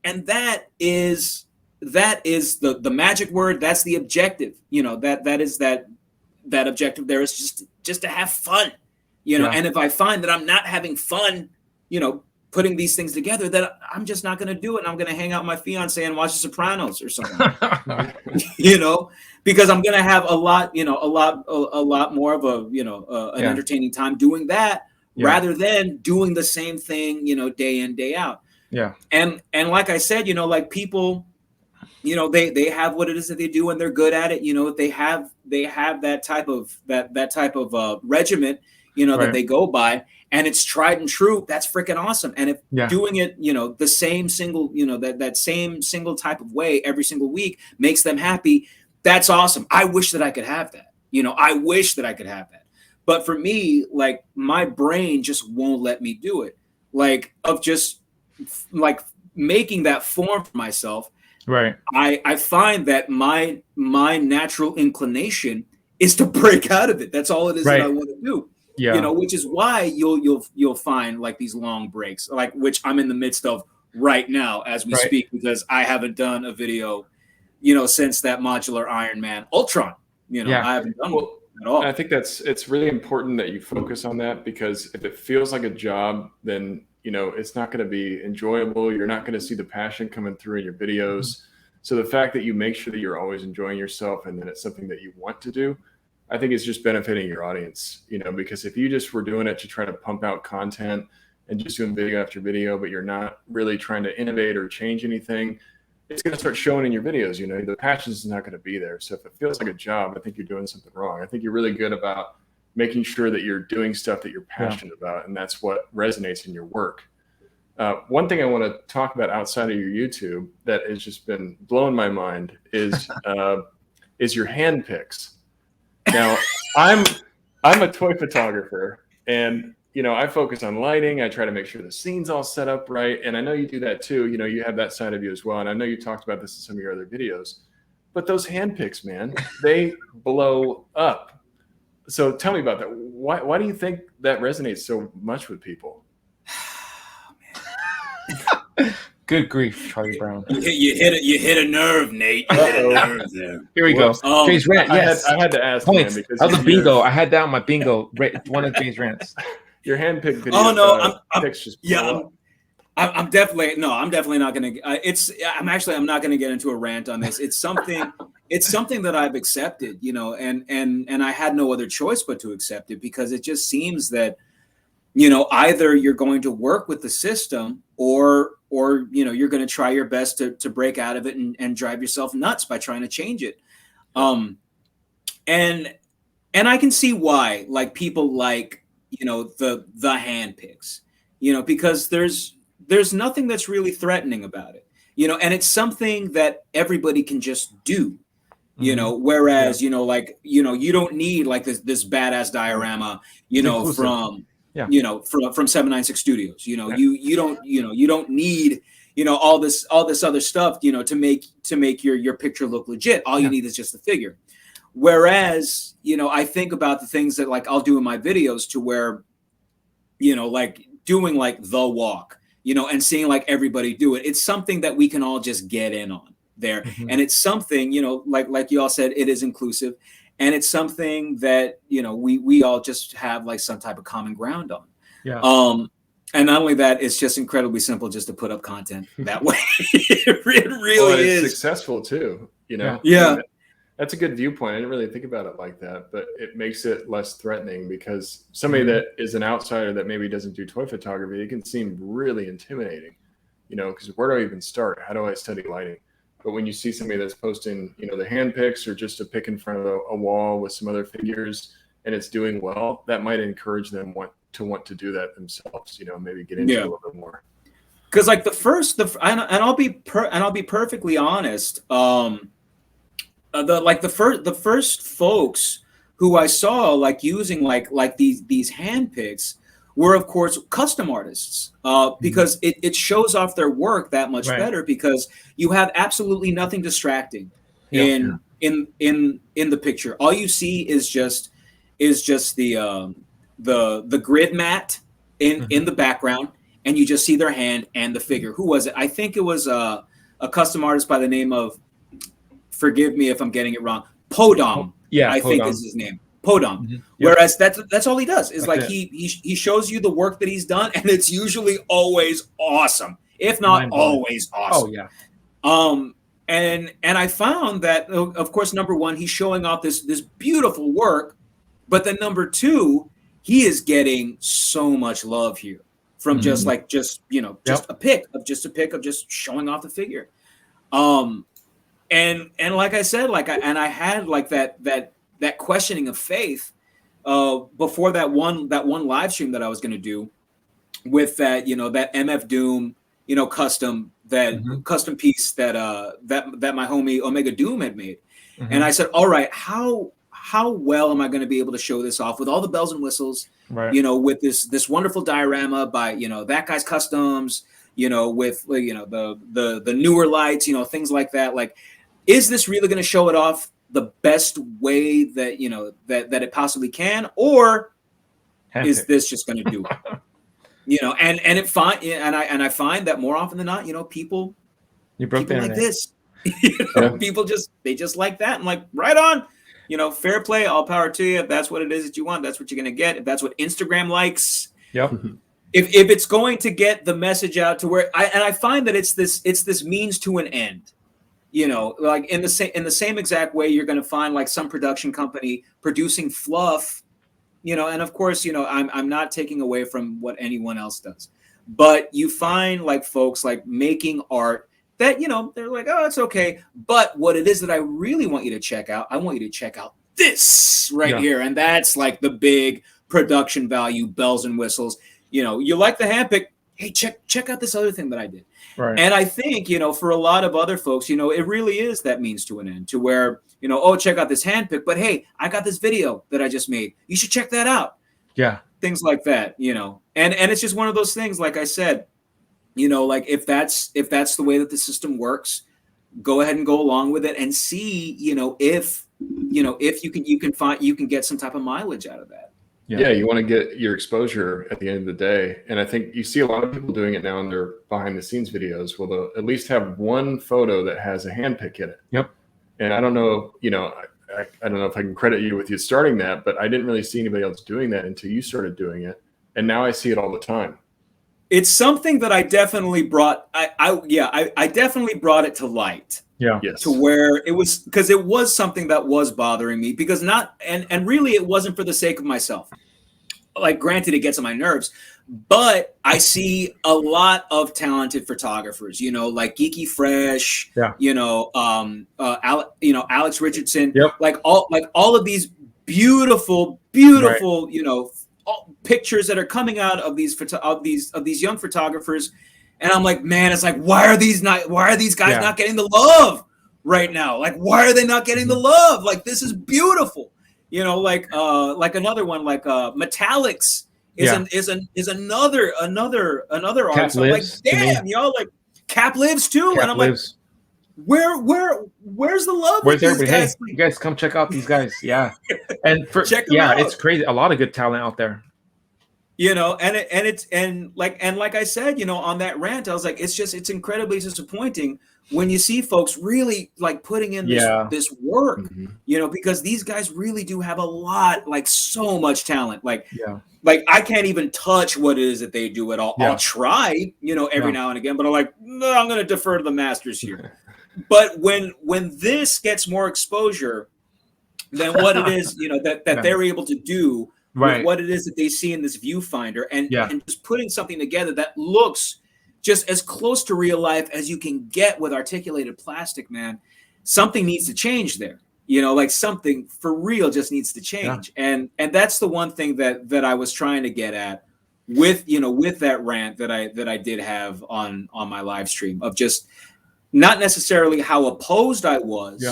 And that is the magic word. That's the objective. That objective there is just to have fun. And if I find that I'm not having fun, putting these things together, that I'm just not going to do it. And I'm going to hang out with my fiance and watch The Sopranos or something, because I'm going to have a lot more of an entertaining time doing that rather than doing the same thing, day in, day out. Yeah. And like I said, like people, they have what it is that they do and they're good at it. They have that type of regiment, that they go by, and it's tried and true. That's freaking awesome. And if doing it, the same single, that same single type of way every single week makes them happy, that's awesome. I wish that I could have that. I wish that I could have that. But for me, like my brain just won't let me do it. Like of just like making that form for myself. Right. I find that my natural inclination is to break out of it. That's all it is that I want to do. Yeah. Which is why you'll find like these long breaks, like which I'm in the midst of right now as we speak, because I haven't done a video, since that Modular Iron Man Ultron. I haven't done one at all. I think it's really important that you focus on that, because if it feels like a job, then it's not going to be enjoyable. You're not going to see the passion coming through in your videos. Mm-hmm. So the fact that you make sure that you're always enjoying yourself and then it's something that you want to do, I think it's just benefiting your audience, because if you just were doing it to try to pump out content and just doing video after video, but you're not really trying to innovate or change anything, it's going to start showing in your videos. The passion is not going to be there. So if it feels like a job, I think you're doing something wrong. I think you're really good about making sure that you're doing stuff that you're passionate about, and that's what resonates in your work. One thing I want to talk about outside of your YouTube that has just been blowing my mind is your handpicks. Now, I'm a toy photographer, and I focus on lighting. I try to make sure the scene's all set up right, and I know you do that too. You have that side of you as well, and I know you talked about this in some of your other videos. But those handpicks, man, they blow up. So tell me about that. Why do you think that resonates so much with people? Good grief, Charlie Brown. You hit a nerve, Nate. You hit a nerve there. Here we go. Jay's rant. Yes, I had to ask. Points. Man, because that was a bingo. I had that on my bingo. One of Jay's rants. Your handpick video. Oh no, I'm definitely not gonna. I'm not gonna get into a rant on this. It's something. It's something that I've accepted, and I had no other choice but to accept it, because it just seems that, either you're going to work with the system or you're going to try your best to break out of it and drive yourself nuts by trying to change it. And I can see why, like, people like, the handpicks, because there's nothing that's really threatening about it, and it's something that everybody can just do. Whereas, you don't need like this badass diorama, from 796 Studios. You don't need, all this other stuff, to make your picture look legit. All you need is just the figure. Whereas, I think about the things that like I'll do in my videos to where, like doing like the walk, and seeing like everybody do it. It's something that we can all just get in on there. Mm-hmm. And it's something, like you all said, it is inclusive, and it's something that, we all just have like some type of common ground on. Yeah. And not only that, it's just incredibly simple just to put up content that way. It really is. It's successful too, you know? Yeah. I mean, that's a good viewpoint. I didn't really think about it like that, but it makes it less threatening because somebody that is an outsider that maybe doesn't do toy photography, it can seem really intimidating, you know, because where do I even start? How do I study lighting? But when you see somebody that's posting, you know, the Handpicks or just a pic in front of a wall with some other figures and it's doing well, that might encourage them want to do that themselves, you know, maybe get into it a little bit more. Because like I'll be perfectly honest, the first folks who I saw like using like these Handpicks were of course custom artists, because it shows off their work that much better because you have absolutely nothing distracting in the picture. All you see is just the grid mat in the background, and you just see their hand and the figure. Who was it? I think it was a custom artist by the name of, forgive me if I'm getting it wrong, Podom. I think is his name. Podom. Mm-hmm. Whereas that's all he does is like he shows you the work that he's done, and it's usually always awesome, if not always awesome. Oh yeah. And I found that of course, number one, he's showing off this beautiful work, but then number two, he is getting so much love here from just a pic of just showing off the figure. And like I said, I had like that questioning of faith before that one live stream that I was going to do with that, you know, that MF Doom, you know, custom piece that my homie Omega Doom had made. And I said, all right, how well am I going to be able to show this off with all the bells and whistles, you know, with this wonderful diorama by, you know, that guy's customs, you know, with, you know, the newer lights, you know, things like that. Like, is this really going to show it off the best way that, you know, that it possibly can, or is this just going to do it? You know, and I find that more often than not, you know, people like this, you know, people just like that. I'm like, right on, you know, fair play, all power to you. If that's what it is that you want, that's what you're going to get. If that's what Instagram likes, if it's going to get the message out to where I find that it's this means to an end. You know, like in the same exact way, you're going to find like some production company producing fluff, you know, and of course, you know, I'm not taking away from what anyone else does, but you find like folks like making art that, you know, they're like, oh, it's okay. But what it is that I really want you to check out, I want you to check out this right here. And that's like the big production value, bells and whistles. You know, you like the Handpick, hey, check out this other thing that I did. Right. And I think, you know, for a lot of other folks, you know, it really is that means to an end, to where, you know, oh, check out this Handpick, but hey, I got this video that I just made. You should check that out. Yeah. Things like that, you know, and it's just one of those things, like I said, you know, like if that's the way that the system works, go ahead and go along with it and see, you know, if you can get some type of mileage out of that. Yeah, you want to get your exposure at the end of the day. And I think you see a lot of people doing it now in their behind the scenes videos. Well, they'll at least have one photo that has a Handpick in it. Yep. And I don't know, you know, I don't know if I can credit you with you starting that, but I didn't really see anybody else doing that until you started doing it. And now I see it all the time. It's something that I definitely brought. I definitely brought it to light. Yeah. Yes. To where it was, because it was something that was bothering me, because and really it wasn't for the sake of myself. Like, granted, it gets on my nerves, but I see a lot of talented photographers, you know, like Geeky Fresh, you know, Alex Richardson, like all of these beautiful, you know, pictures that are coming out of these young photographers. And I'm like, man, it's like, why are these guys not getting the love right now? Like, why are they not getting the love? Like, this is beautiful, you know. Like another one, like Metallics is another artist. I'm like, damn, y'all, like Cap Lives too, and I'm like, where's the love? Where's everybody? Hey, you guys come check out these guys. Yeah, and it's crazy. A lot of good talent out there. You know, and like I said, you know, on that rant, I was like, it's incredibly disappointing when you see folks really like putting in this work, you know, because these guys really do have a lot, like so much talent. Like I can't even touch what it is that they do at all. I'll try, you know, every now and again, but I'm like, no, I'm going to defer to the masters here. But when this gets more exposure than what it is, you know, that they're able to do with what it is that they see in this viewfinder, and just putting something together that looks just as close to real life as you can get with articulated plastic, man, something needs to change there. You know, like something for real just needs to change. And that's the one thing that I was trying to get at with, you know, with that rant that I did have on my live stream, of just not necessarily how opposed I was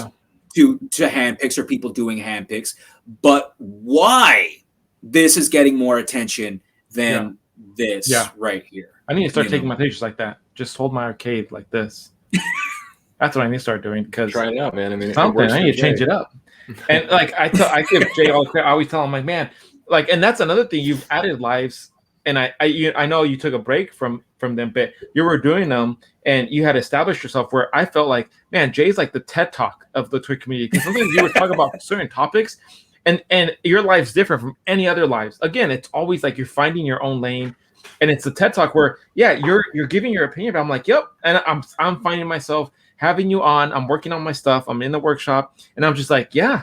to handpicks or people doing handpicks, but why this is getting more attention than this right here. I need to start taking my pictures like that. Just hold my arcade like this. That's what I need to start doing, because try it out, man. I mean, something I need to change it up. And like I give Jay all the credit. I always tell him, like, man, like, and that's another thing, you've added lives. And I know you took a break from them, but you were doing them and you had established yourself, where I felt like, man, Jay's like the TED Talk of the Twitch community, because sometimes you would talk about certain topics, and your life's different from any other lives. Again, it's always like you're finding your own lane, and it's a TED Talk where you're giving your opinion, but I'm like, yep, and I'm finding myself having you on. I'm working on my stuff. I'm in the workshop, and I'm just like, yeah,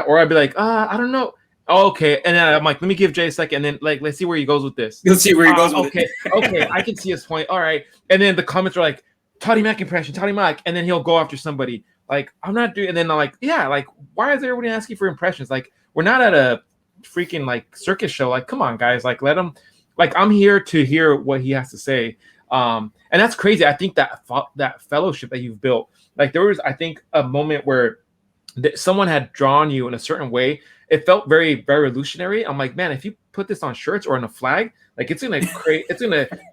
or I'd be like, I don't know. Oh, okay, and then I'm like, let me give Jay a second, and then like, let's see where he goes with this. You'll see where he goes with it. Okay, I can see his point. All right, and then the comments are like, Toddy Mac impression, Toddy Mac, and then he'll go after somebody. Like, I'm not doing, and then I'm like, like, why is everybody asking for impressions? Like, we're not at a freaking like circus show. Like, come on, guys, like, let him. Like, I'm here to hear what he has to say. And that's crazy. I think that fellowship that you've built, like, there was, I think, a moment where someone had drawn you in a certain way. It felt very, very revolutionary. I'm like, man, if you put this on shirts or on a flag, like, it's gonna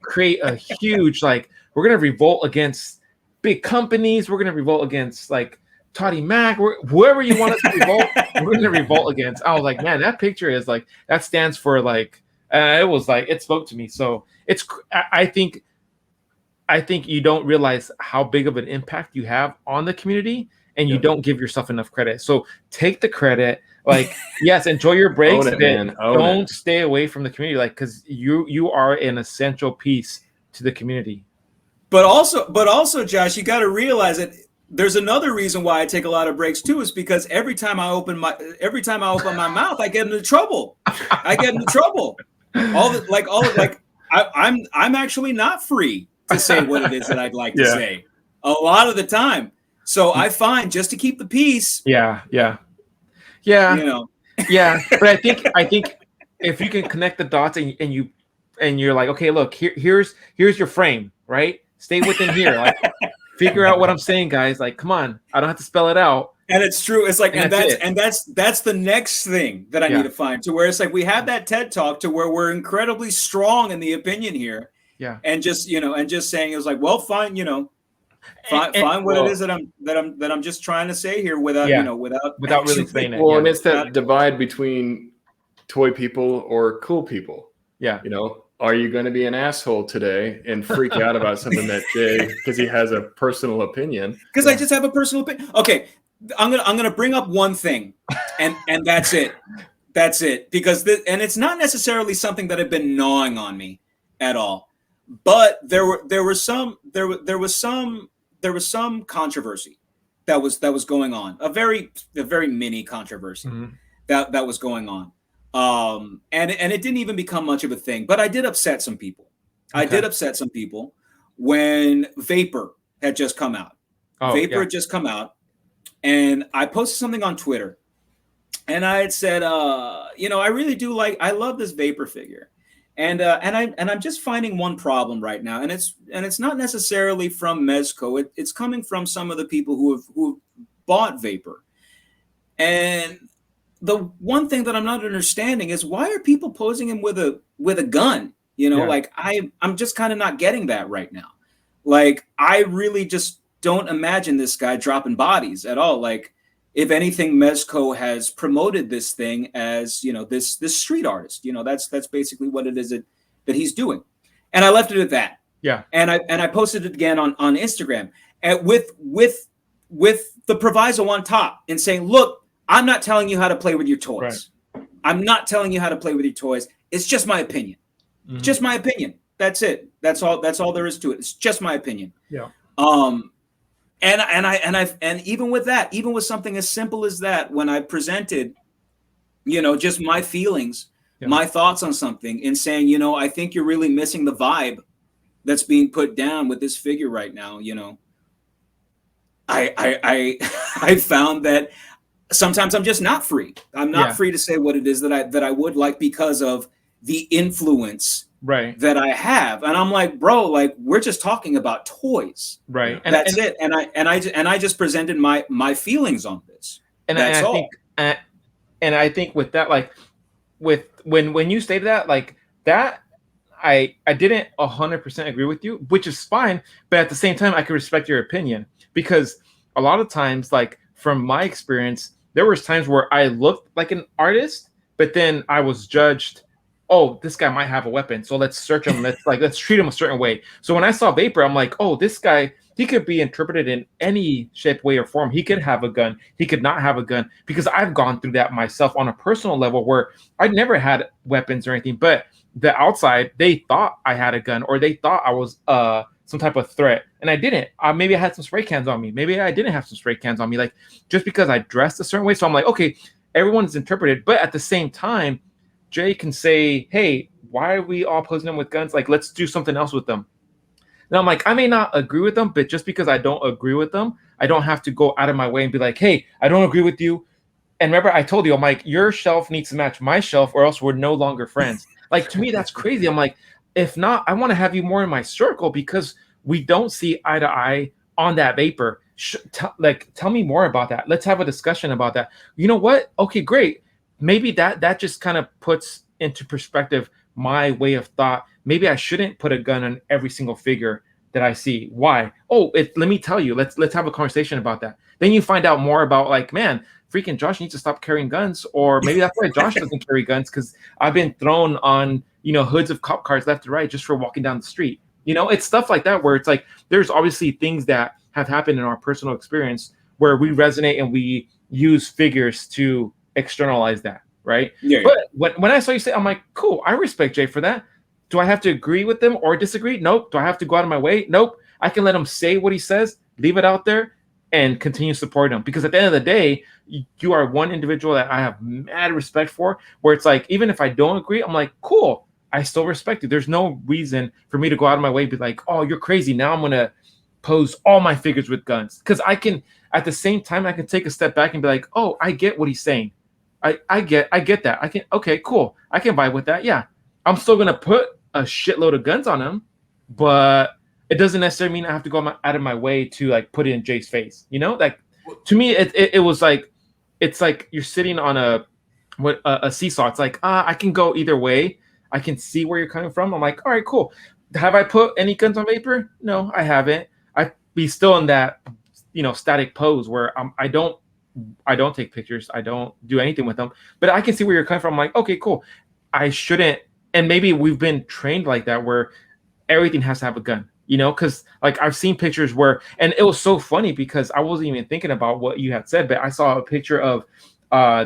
create a huge, like, we're gonna revolt against big companies. We're gonna revolt against like Toddy Mac, whoever you want us to revolt, we're gonna revolt against. I was like, man, that picture is like, that stands for like, it was like, it spoke to me. So it's, I think you don't realize how big of an impact you have on the community, and you don't give yourself enough credit. So take the credit. Like, yes, enjoy your breaks. Don't stay away from the community, like, because you are an essential piece to the community. But also, Josh, you got to realize that there's another reason why I take a lot of breaks too, is because every time I open my mouth, I get into trouble. I'm actually not free to say what it is that I'd like to say a lot of the time. So I find, just to keep the peace. Yeah. You know. Yeah. But I think if you can connect the dots and you're like, okay, look, here's your frame, right? Stay within here. Like, figure out what I'm saying, guys. Like, come on, I don't have to spell it out. And it's true. It's like, and that's the next thing that I need to find, to where it's like, we have that TED Talk to where we're incredibly strong in the opinion here. Yeah. And just saying, it was like, well, fine, find what it is that I'm just trying to say here without really saying it. Well, and it's that divide between toy people or cool people. Yeah. Are you going to be an asshole today and freak out about something that Jay, because he has a personal opinion? Because I just have a personal opinion. Okay, I'm gonna bring up one thing, and that's it. That's it. Because and it's not necessarily something that had been gnawing on me at all, but there was some controversy that was going on. A very mini controversy that was going on. And it didn't even become much of a thing, but I did upset some people. Okay. I did upset some people when Vapor had just come out. Had just come out, and I posted something on Twitter, and I had said, I really do I love this Vapor figure, and I'm just finding one problem right now, and it's not necessarily from Mezco. It's coming from some of the people who bought Vapor, and the one thing that I'm not understanding is, why are people posing him with a gun? Like, I'm just kind of not getting that right now. Like, I really just don't imagine this guy dropping bodies at all. Like, if anything, Mezco has promoted this thing as, you know, this street artist. You know, that's basically what it is that he's doing. And I left it at that. Yeah. And I posted it again on Instagram, and with the proviso on top, and saying, look, I'm not telling you how to play with your toys. Right. I'm not telling you how to play with your toys. It's just my opinion. Mm-hmm. Just my opinion. That's it. That's all there is to it. It's just my opinion. Yeah. And even with that, even with something as simple as that, when I presented, you know, just my feelings, my thoughts on something, and saying, you know, I think you're really missing the vibe that's being put down with this figure right now. You know, I found that sometimes I'm just not free. I'm not free to say what it is that I would like, because of the influence that I have. And I'm like, bro, like, we're just talking about toys. Right. And that's it. And I just presented my feelings on this. And that's all. And I think with that, like, when you stated that, like, that, I didn't 100% agree with you, which is fine. But at the same time, I can respect your opinion, because a lot of times, like, from my experience, there was times where I looked like an artist, but then I was judged. Oh, this guy might have a weapon, so let's search him. Let's treat him a certain way. So when I saw Vapor, I'm like, oh, this guy, he could be interpreted in any shape, way, or form. He could have a gun. He could not have a gun, because I've gone through that myself on a personal level, where I never had weapons or anything, but the outside, they thought I had a gun, or they thought I was some type of threat, and I didn't. Maybe I had some spray cans on me. Maybe I didn't have some spray cans on me, like, just because I dressed a certain way. So I'm like, okay, everyone's interpreted, but at the same time, Jay can say, hey, why are we all posing them with guns? Like, let's do something else with them. And I'm like, I may not agree with them, but just because I don't agree with them, I don't have to go out of my way and be like, hey, I don't agree with you. And remember, I told you, I'm like, your shelf needs to match my shelf, or else we're no longer friends. Like, to me, that's crazy. I'm like, if not, I want to have you more in my circle, because we don't see eye to eye on that Vapor. Tell me more about that. Let's have a discussion about that. You know what? Okay, great. Maybe that just kind of puts into perspective my way of thought. Maybe I shouldn't put a gun on every single figure that I see. Why? Oh, let me tell you. Let's have a conversation about that. Then you find out more about, like, man, freaking Josh needs to stop carrying guns, or maybe that's why Josh doesn't carry guns, because I've been thrown on, you know, hoods of cop cars left to right just for walking down the street. You know, it's stuff like that, where it's like, there's obviously things that have happened in our personal experience where we resonate and we use figures to externalize that, right? Yeah. But when I saw you say, I'm like, cool, I respect Jay for that. Do I have to agree with them or disagree? Nope. Do I have to go out of my way? Nope. I can let him say what he says, leave it out there, and continue supporting him. Because at the end of the day, you are one individual that I have mad respect for, where it's like, even if I don't agree, I'm like, cool, I still respect you. There's no reason for me to go out of my way and be like, oh, you're crazy. Now I'm going to pose all my figures with guns. Because I can, at the same time, I can take a step back and be like, oh, I get what he's saying. I get that. I can, okay, cool. I can vibe with that. Yeah. I'm still going to put a shitload of guns on him, but it doesn't necessarily mean I have to go out of my way to, like, put it in Jay's face. You know, like, to me, it was like, it's like you're sitting on a seesaw. It's like, I can go either way. I can see where you're coming from. I'm like, all right, cool. Have I put any guns on Vapor? No, I haven't. I be still in that, you know, static pose where I don't take pictures. I don't do anything with them, but I can see where you're coming from. I'm like, okay, cool. I shouldn't. And maybe we've been trained like that, where everything has to have a gun, you know, because, like, I've seen pictures where, and it was so funny because I wasn't even thinking about what you had said, but I saw a picture of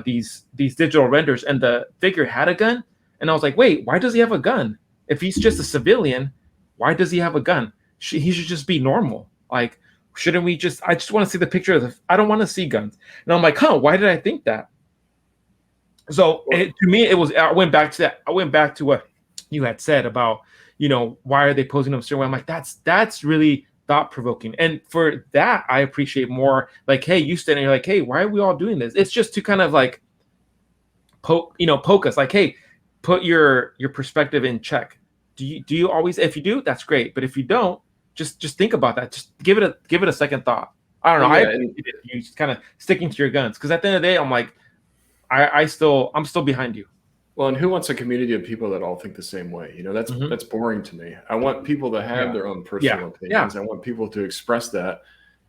these digital renders, and the figure had a gun. And I was like, wait, why does he have a gun? If he's just a civilian, why does he have a gun? He should just be normal. Like, shouldn't we just, I just want to see the picture of I don't want to see guns. And I'm like, why did I think that? So to me, it was, I went back to what you had said about, you know, why are they posing them a certain way? I'm like, that's really thought provoking. And for that, I appreciate more, like, hey, you stand and you're like, hey, why are we all doing this? It's just to kind of like poke us, like, hey, put your perspective in check. Do you always, if you do, that's great. But if you don't, just think about that. Just give it a second thought. I don't know. Yeah, you just kind of sticking to your guns. Because at the end of the day, I'm like, I'm still behind you. Well, and who wants a community of people that all think the same way? You know, that's boring to me. I want people to have their own personal opinions. I want people to express that.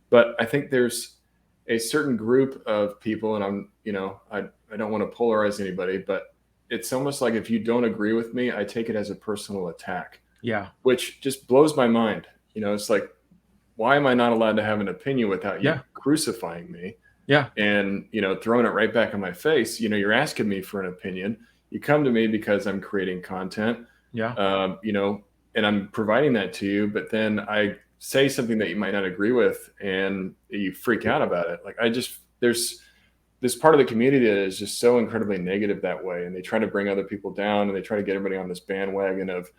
But I think there's a certain group of people, and I don't want to polarize anybody, but it's almost like if you don't agree with me, I take it as a personal attack. Yeah. Which just blows my mind. It's like, why am I not allowed to have an opinion without you crucifying me? Yeah. And, throwing it right back in my face. You're asking me for an opinion. You come to me because I'm creating content. Yeah. And I'm providing that to you, but then I say something that you might not agree with and you freak out about it. Like there's this part of the community that is just so incredibly negative that way. And they try to bring other people down and they try to get everybody on this bandwagon of,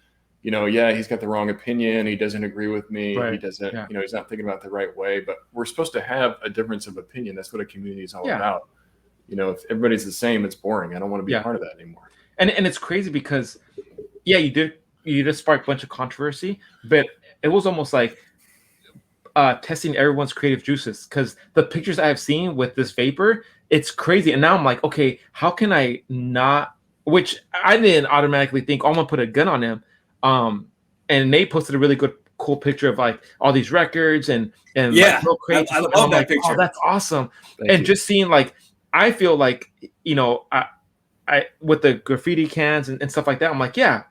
he's got the wrong opinion. He doesn't agree with me. Right. He doesn't, he's not thinking about it the right way, but we're supposed to have a difference of opinion. That's what a community is all about. If everybody's the same, it's boring. I don't want to be a part of that anymore. And it's crazy because you just sparked a bunch of controversy, but it was almost like testing everyone's creative juices, because the pictures I've seen with this vapor, it's crazy. And now I'm like, okay, how can I not, which I didn't automatically think, I'm gonna put a gun on him. And Nate posted a really cool picture of like all these records and like, I love that picture. Oh, that's awesome. Thank you. Just seeing like, I feel like, I with the graffiti cans and stuff like that, I'm like, yeah,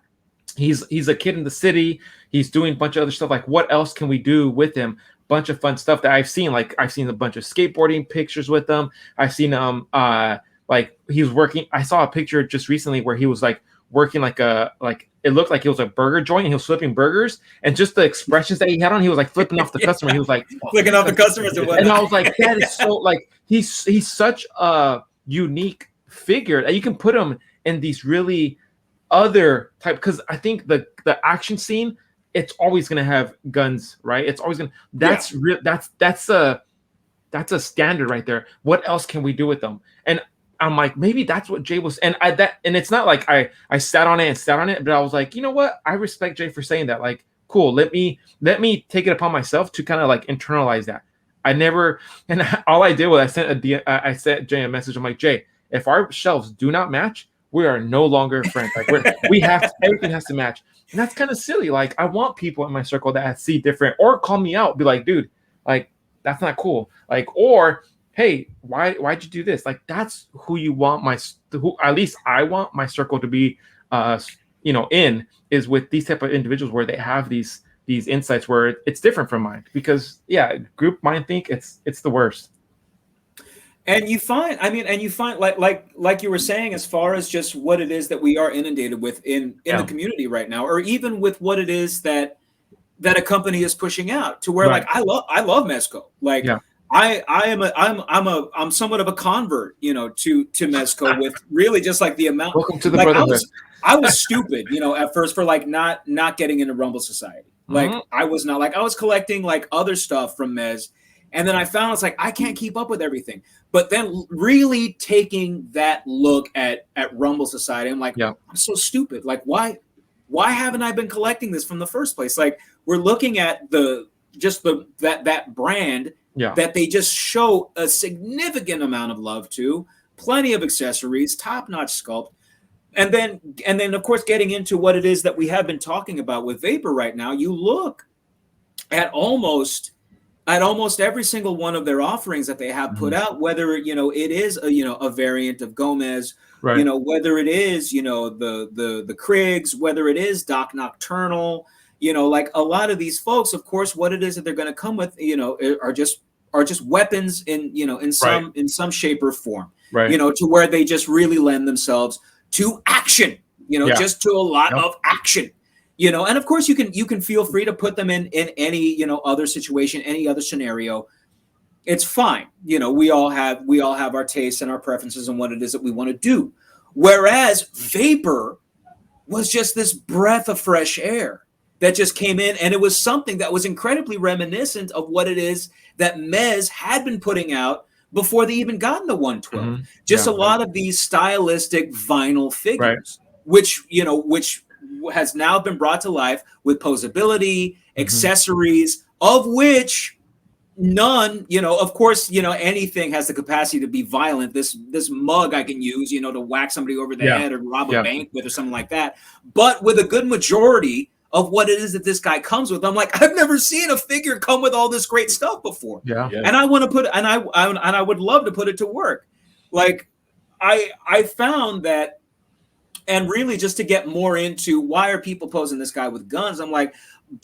he's a kid in the city. He's doing a bunch of other stuff. Like, what else can we do with him? Bunch of fun stuff that I've seen. Like, I've seen a bunch of skateboarding pictures with him. I've seen like he was working. I saw a picture just recently where he was like working like it looked like it was a burger joint and he was flipping burgers, and just the expressions that he had on, he was like flipping off the customer. He was like flicking off the customers and I was like, that is so like he's such a unique figure that you can put him in these really other type, because I think the action scene, it's always going to have guns, right? It's always going to, that's a standard right there. What else can we do with them? And I'm like, maybe that's what Jay was, and it's not like I sat on it, but I was like, you know what? I respect Jay for saying that. Like, cool. Let me take it upon myself to kind of like internalize that. All I did was I sent Jay a message. I'm like, Jay, if our shelves do not match, we are no longer friends. Like everything has to match. And that's kind of silly. Like, I want people in my circle that see different, or call me out, be like, dude, like, that's not cool. Like, or, hey, why'd you do this? Like, that's who you want at least I want my circle to be, in, is with these type of individuals where they have these insights where it's different from mine. Because group mind think it's the worst. And you find like you were saying, as far as just what it is that we are inundated with in the community right now, or even with what it is that a company is pushing out, to where like I love Mezco. Like I'm somewhat of a convert, to Mezco, with really just like the amount. Welcome to the brotherhood. I was stupid, at first, for like not getting into Rumble Society. Like I was not, like, I was collecting like other stuff from Mez. And then I found it's like I can't keep up with everything. But then really taking that look at Rumble Society, I'm like, I'm so stupid. Like, why haven't I been collecting this from the first place? Like, we're looking at that brand that they just show a significant amount of love to, plenty of accessories, top-notch sculpt. And then of course, getting into what it is that we have been talking about with Vapor right now, you look at almost every single one of their offerings that they have put out, whether it is a variant of Gomez, right, whether it is the Kriegs, whether it is Doc Nocturnal, like a lot of these folks, of course, what it is that they're going to come with, are just weapons in some shape or form, right, to where they just really lend themselves to action, just to a lot of action. And of course you can feel free to put them in any, other situation, any other scenario. It's fine. We all have our tastes and our preferences and what it is that we want to do. Whereas Vapor was just this breath of fresh air that just came in, and it was something that was incredibly reminiscent of what it is that Mez had been putting out before they even got into 112. Just a lot of these stylistic vinyl figures, which has now been brought to life with posability, accessories, of which none, of course, anything has the capacity to be violent. This mug I can use, to whack somebody over the head or rob a bank with or something like that. But with a good majority of what it is that this guy comes with. I'm like, I've never seen a figure come with all this great stuff before. Yeah. And I want to put, and I would love to put it to work. Like I found that, and really just to get more into why are people posing this guy with guns? I'm like,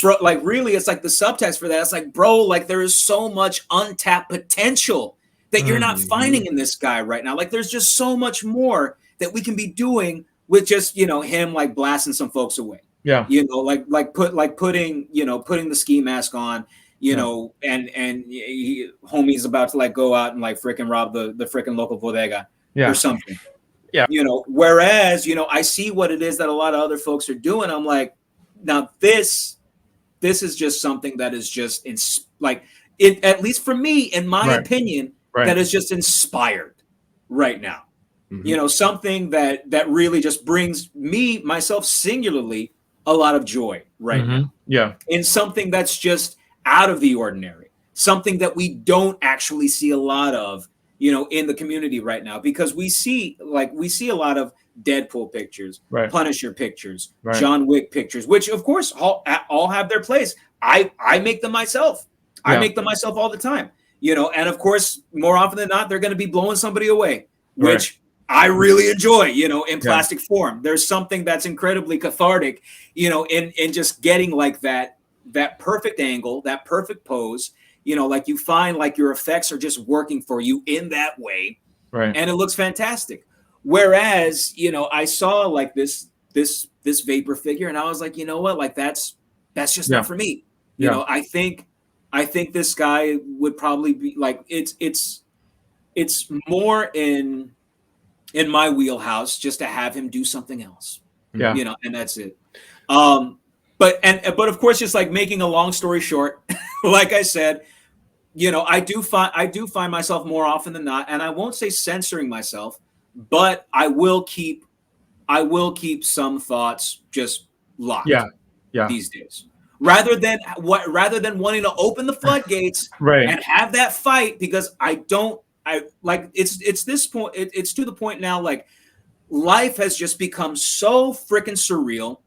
bro, like really, it's like the subtext for that. It's like, bro, like there is so much untapped potential that you're not finding in this guy right now. Like there's just so much more that we can be doing with just, you know, him like blasting some folks away. Yeah. You know, putting the ski mask on, you know, and homie's about to like go out and like freaking rob the freaking local bodega or something. Yeah. You know, whereas, you know, I see what it is that a lot of other folks are doing. I'm like, now this is just something that is just like it, at least for me, in my opinion, that is just inspired right now. You know, something that really just brings myself singularly a lot of joy right now. Yeah. In something that's just out of the ordinary, something that we don't actually see a lot of, you know, in the community right now, because we see a lot of Deadpool pictures, Punisher pictures, John Wick pictures, which of course all have their place. I make them myself. I make them myself all the time, you know, and of course, more often than not, they're going to be blowing somebody away, which I really enjoy, you know, in plastic form. There's something that's incredibly cathartic, you know, in just getting like that perfect angle, that perfect pose, you know, like you find like your effects are just working for you in that way. And it looks fantastic. Whereas, you know, I saw like this vapor figure and I was like, you know what, like that's just not for me. You know, I think this guy would probably be like, it's more in my wheelhouse just to have him do something else. You know, and that's it. But of course, just like making a long story short, like I said, you know, I do find myself more often than not, and I won't say censoring myself, but I will keep some thoughts just locked. These days, rather than wanting to open the floodgates and have that fight, because I like it's this point. It's to the point now, like life has just become so freaking surreal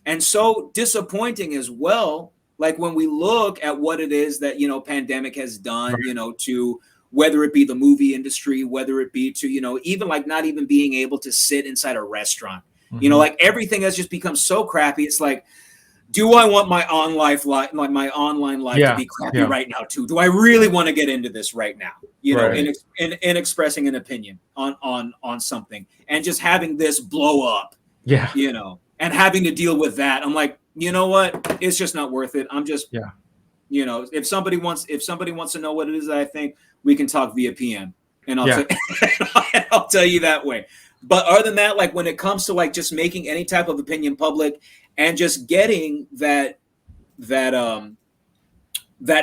and so disappointing as well. Like when we look at what it is that, you know, pandemic has done, you know, to whether it be the movie industry, whether it be to, you know, even like not even being able to sit inside a restaurant, you know, like everything has just become so crappy. It's like, do I want my online life to be crappy right now too? Do I really want to get into this right now? You know, in expressing an opinion on something and just having this blow up, you know, and having to deal with that. I'm like, you know what? It's just not worth it. I'm just, you know, if somebody wants to know what it is that I think, we can talk via PM and I'll tell you that way. But other than that, like when it comes to like just making any type of opinion public and just getting that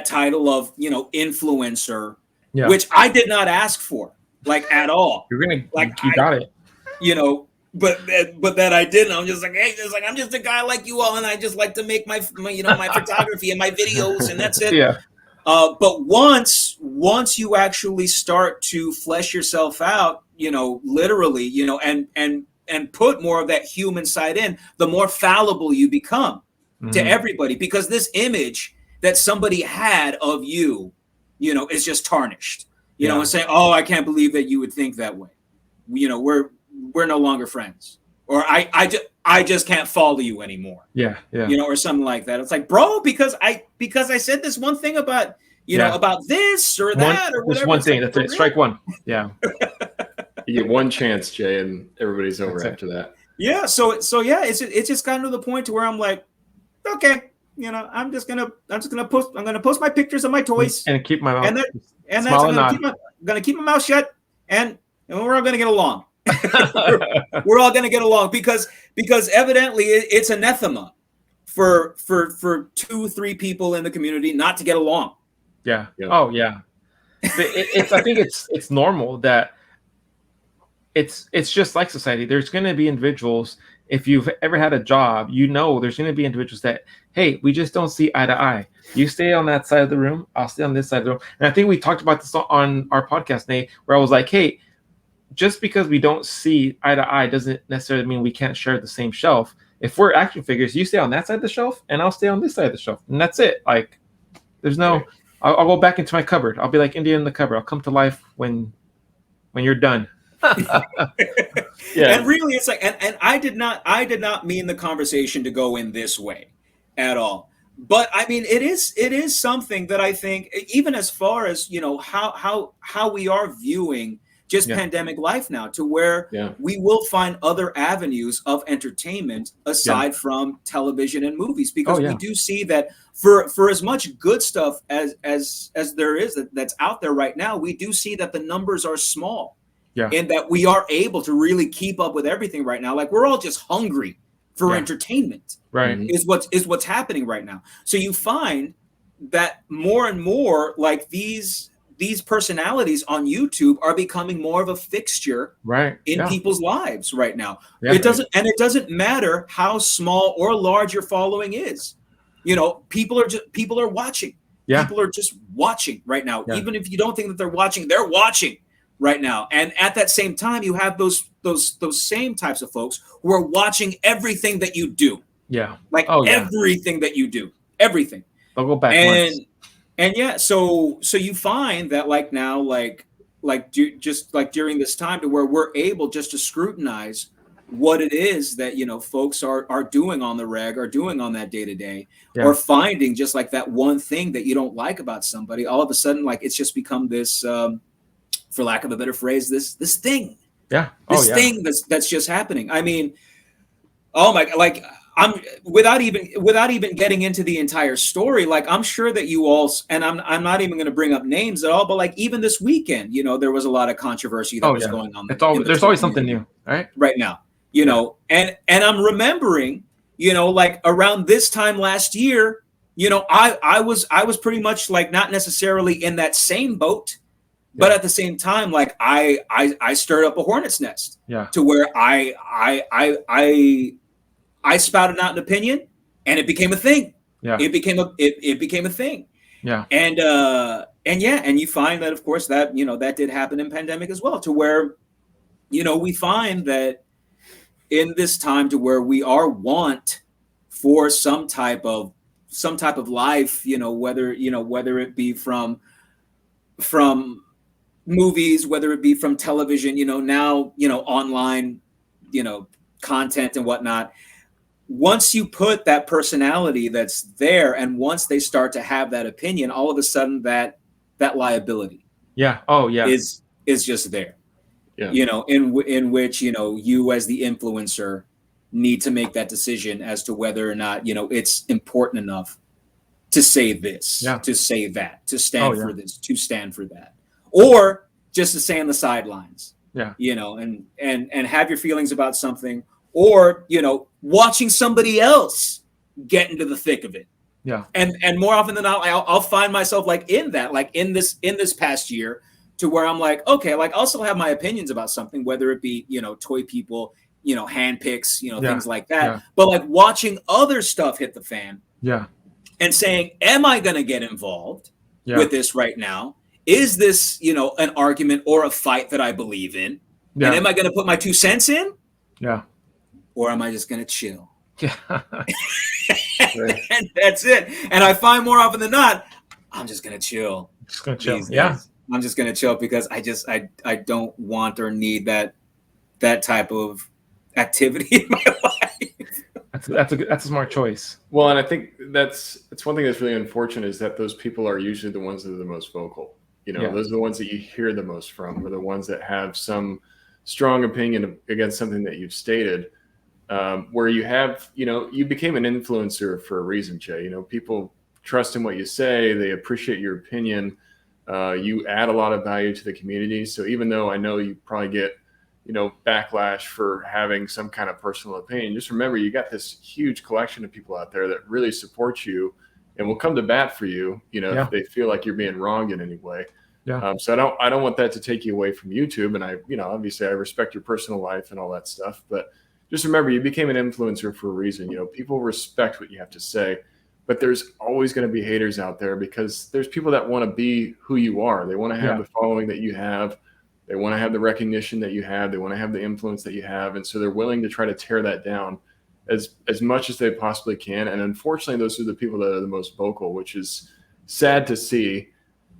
title of, you know, influencer, which I did not ask for, like at all. You got it. You know, but that I didn't. I'm just like, hey, I'm just a guy like you all, and I just like to make my you know, my photography and my videos, and that's it. But once you actually start to flesh yourself out, you know, literally, you know, and put more of that human side in, the more fallible you become to everybody, because this image that somebody had of you, you know, is just tarnished, you know, and saying, oh, I can't believe that you would think that way. You know, we're no longer friends, or I just can't follow you anymore. You know, or something like that. It's like, bro, because I said this one thing about, you know, about this or that or whatever. This one thing, that's it. Strike one. You get one chance, Jay, and everybody's over after that. So yeah, it's just gotten to the point to where I'm like, okay, you know, I'm gonna post my pictures of my toys and keep my mouth I'm gonna keep my mouth shut, and we're all gonna get along. We're all gonna get along because evidently it's anathema for 2-3 people in the community not to get along. Oh yeah. I think it's normal that it's just like society. There's going to be individuals. If you've ever had a job, you know there's going to be individuals that, hey, we just don't see eye to eye. You stay on that side of the room, I'll stay on this side of the room. And I think we talked about this on our podcast, Nate, where I was like, hey, just because we don't see eye to eye doesn't necessarily mean we can't share the same shelf. if we're action figures, you stay on that side of the shelf, and I'll stay on this side of the shelf, and that's it. Like, there's no. Right. I'll go back into my cupboard. I'll be like Indian in the cupboard. I'll come to life when you're done. And really, it's like, and I did not mean the conversation to go in this way at all. But I mean, it is something that I think, even as far as, you know, how we are viewing just pandemic life now, to where we will find other avenues of entertainment aside from television and movies, because we do see that for as much good stuff as there is that's out there right now, we do see that the numbers are small. And that we are able to really keep up with everything right now. Like, we're all just hungry for entertainment, right? Is what's happening right now. So you find that more and more, like, these personalities on YouTube are becoming more of a fixture, in people's lives right now. It doesn't matter how small or large your following is. You know, people are watching. People are just watching right now. Even if you don't think that they're watching right now. And at that same time, you have those same types of folks who are watching everything that you do. Like, everything that you do, everything. I'll go back and so you find that, like, now, just like during this time, to where we're able just to scrutinize what it is that, you know, folks are doing on the reg, or doing on that day to day, or finding just like that one thing that you don't like about somebody. All of a sudden, like, it's just become this, for lack of a better phrase, this thing. Thing that's just happening. I mean, oh my, like, I'm without even getting into the entire story, like, I'm sure that you all, and I'm not even going to bring up names at all, but like, even this weekend, you know, there was a lot of controversy that was going on. There's always something new, right now, you know, and I'm remembering, you know, like, around this time last year, you know, I was pretty much, like, not necessarily in that same boat. But at the same time, like, I stirred up a hornet's nest, to where I spouted out an opinion, and it became a thing. It became a thing. And you find that, of course, that, you know, that did happen in pandemic as well, to where, you know, we find that in this time, to where we are want for some type of life, you know, whether it be from movies, whether it be from television, you know, now, you know, online, you know, content and whatnot. Once you put that personality that's there, and once they start to have that opinion, all of a sudden that liability is just there. You know, in which, you know, you as the influencer need to make that decision as to whether or not, you know, it's important enough to say this, to say that, to stand for this, to stand for that, or just to stay on the sidelines, you know, and have your feelings about something, or, you know, watching somebody else get into the thick of it. And more often than not, I'll find myself, like, in that, like, in this past year, to where I'm like, okay, like, I'll still have my opinions about something, whether it be, you know, toy people, you know, Handpicks, you know, things like that. But, like, watching other stuff hit the fan, and saying, am I going to get involved with this right now? Is this, you know, an argument or a fight that I believe in? And am I going to put my 2 cents in? Or am I just going to chill? And that's it. And I find more often than not, I'm just going to chill. I'm just going to chill, because I don't want or need that type of activity in my life. That's a smart choice. Well, and I think that's one thing that's really unfortunate, is that those people are usually the ones that are the most vocal. You know, those are the ones that you hear the most from, or the ones that have some strong opinion against something that you've stated. Where you have, you know, you became an influencer for a reason, Jay. You know, people trust in what you say. They appreciate your opinion. You add a lot of value to the community. So even though I know you probably get, you know, backlash for having some kind of personal opinion, just remember, you got this huge collection of people out there that really support you and will come to bat for you, you know, if they feel like you're being wronged in any way. So I don't want that to take you away from YouTube. And I, you know, obviously I respect your personal life and all that stuff, but just remember, you became an influencer for a reason. You know, people respect what you have to say, but there's always going to be haters out there, because there's people that want to be who you are. They want to have the following that you have. They want to have the recognition that you have. They want to have the influence that you have. And so they're willing to try to tear that down. as much as they possibly can. And unfortunately, those are the people that are the most vocal, which is sad to see.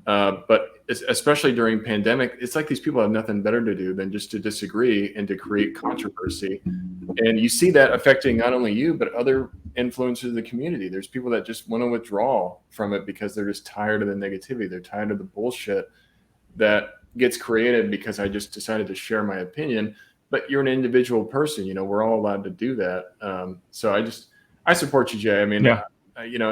But especially during pandemic, it's like these people have nothing better to do than just to disagree and to create controversy. And you see that affecting not only you, but other influencers of the community. There's people that just want to withdraw from it because they're just tired of the negativity. They're tired of the bullshit that gets created because I just decided to share my opinion. But you're an individual person, we're all allowed to do that. So I support you, Jay. I mean,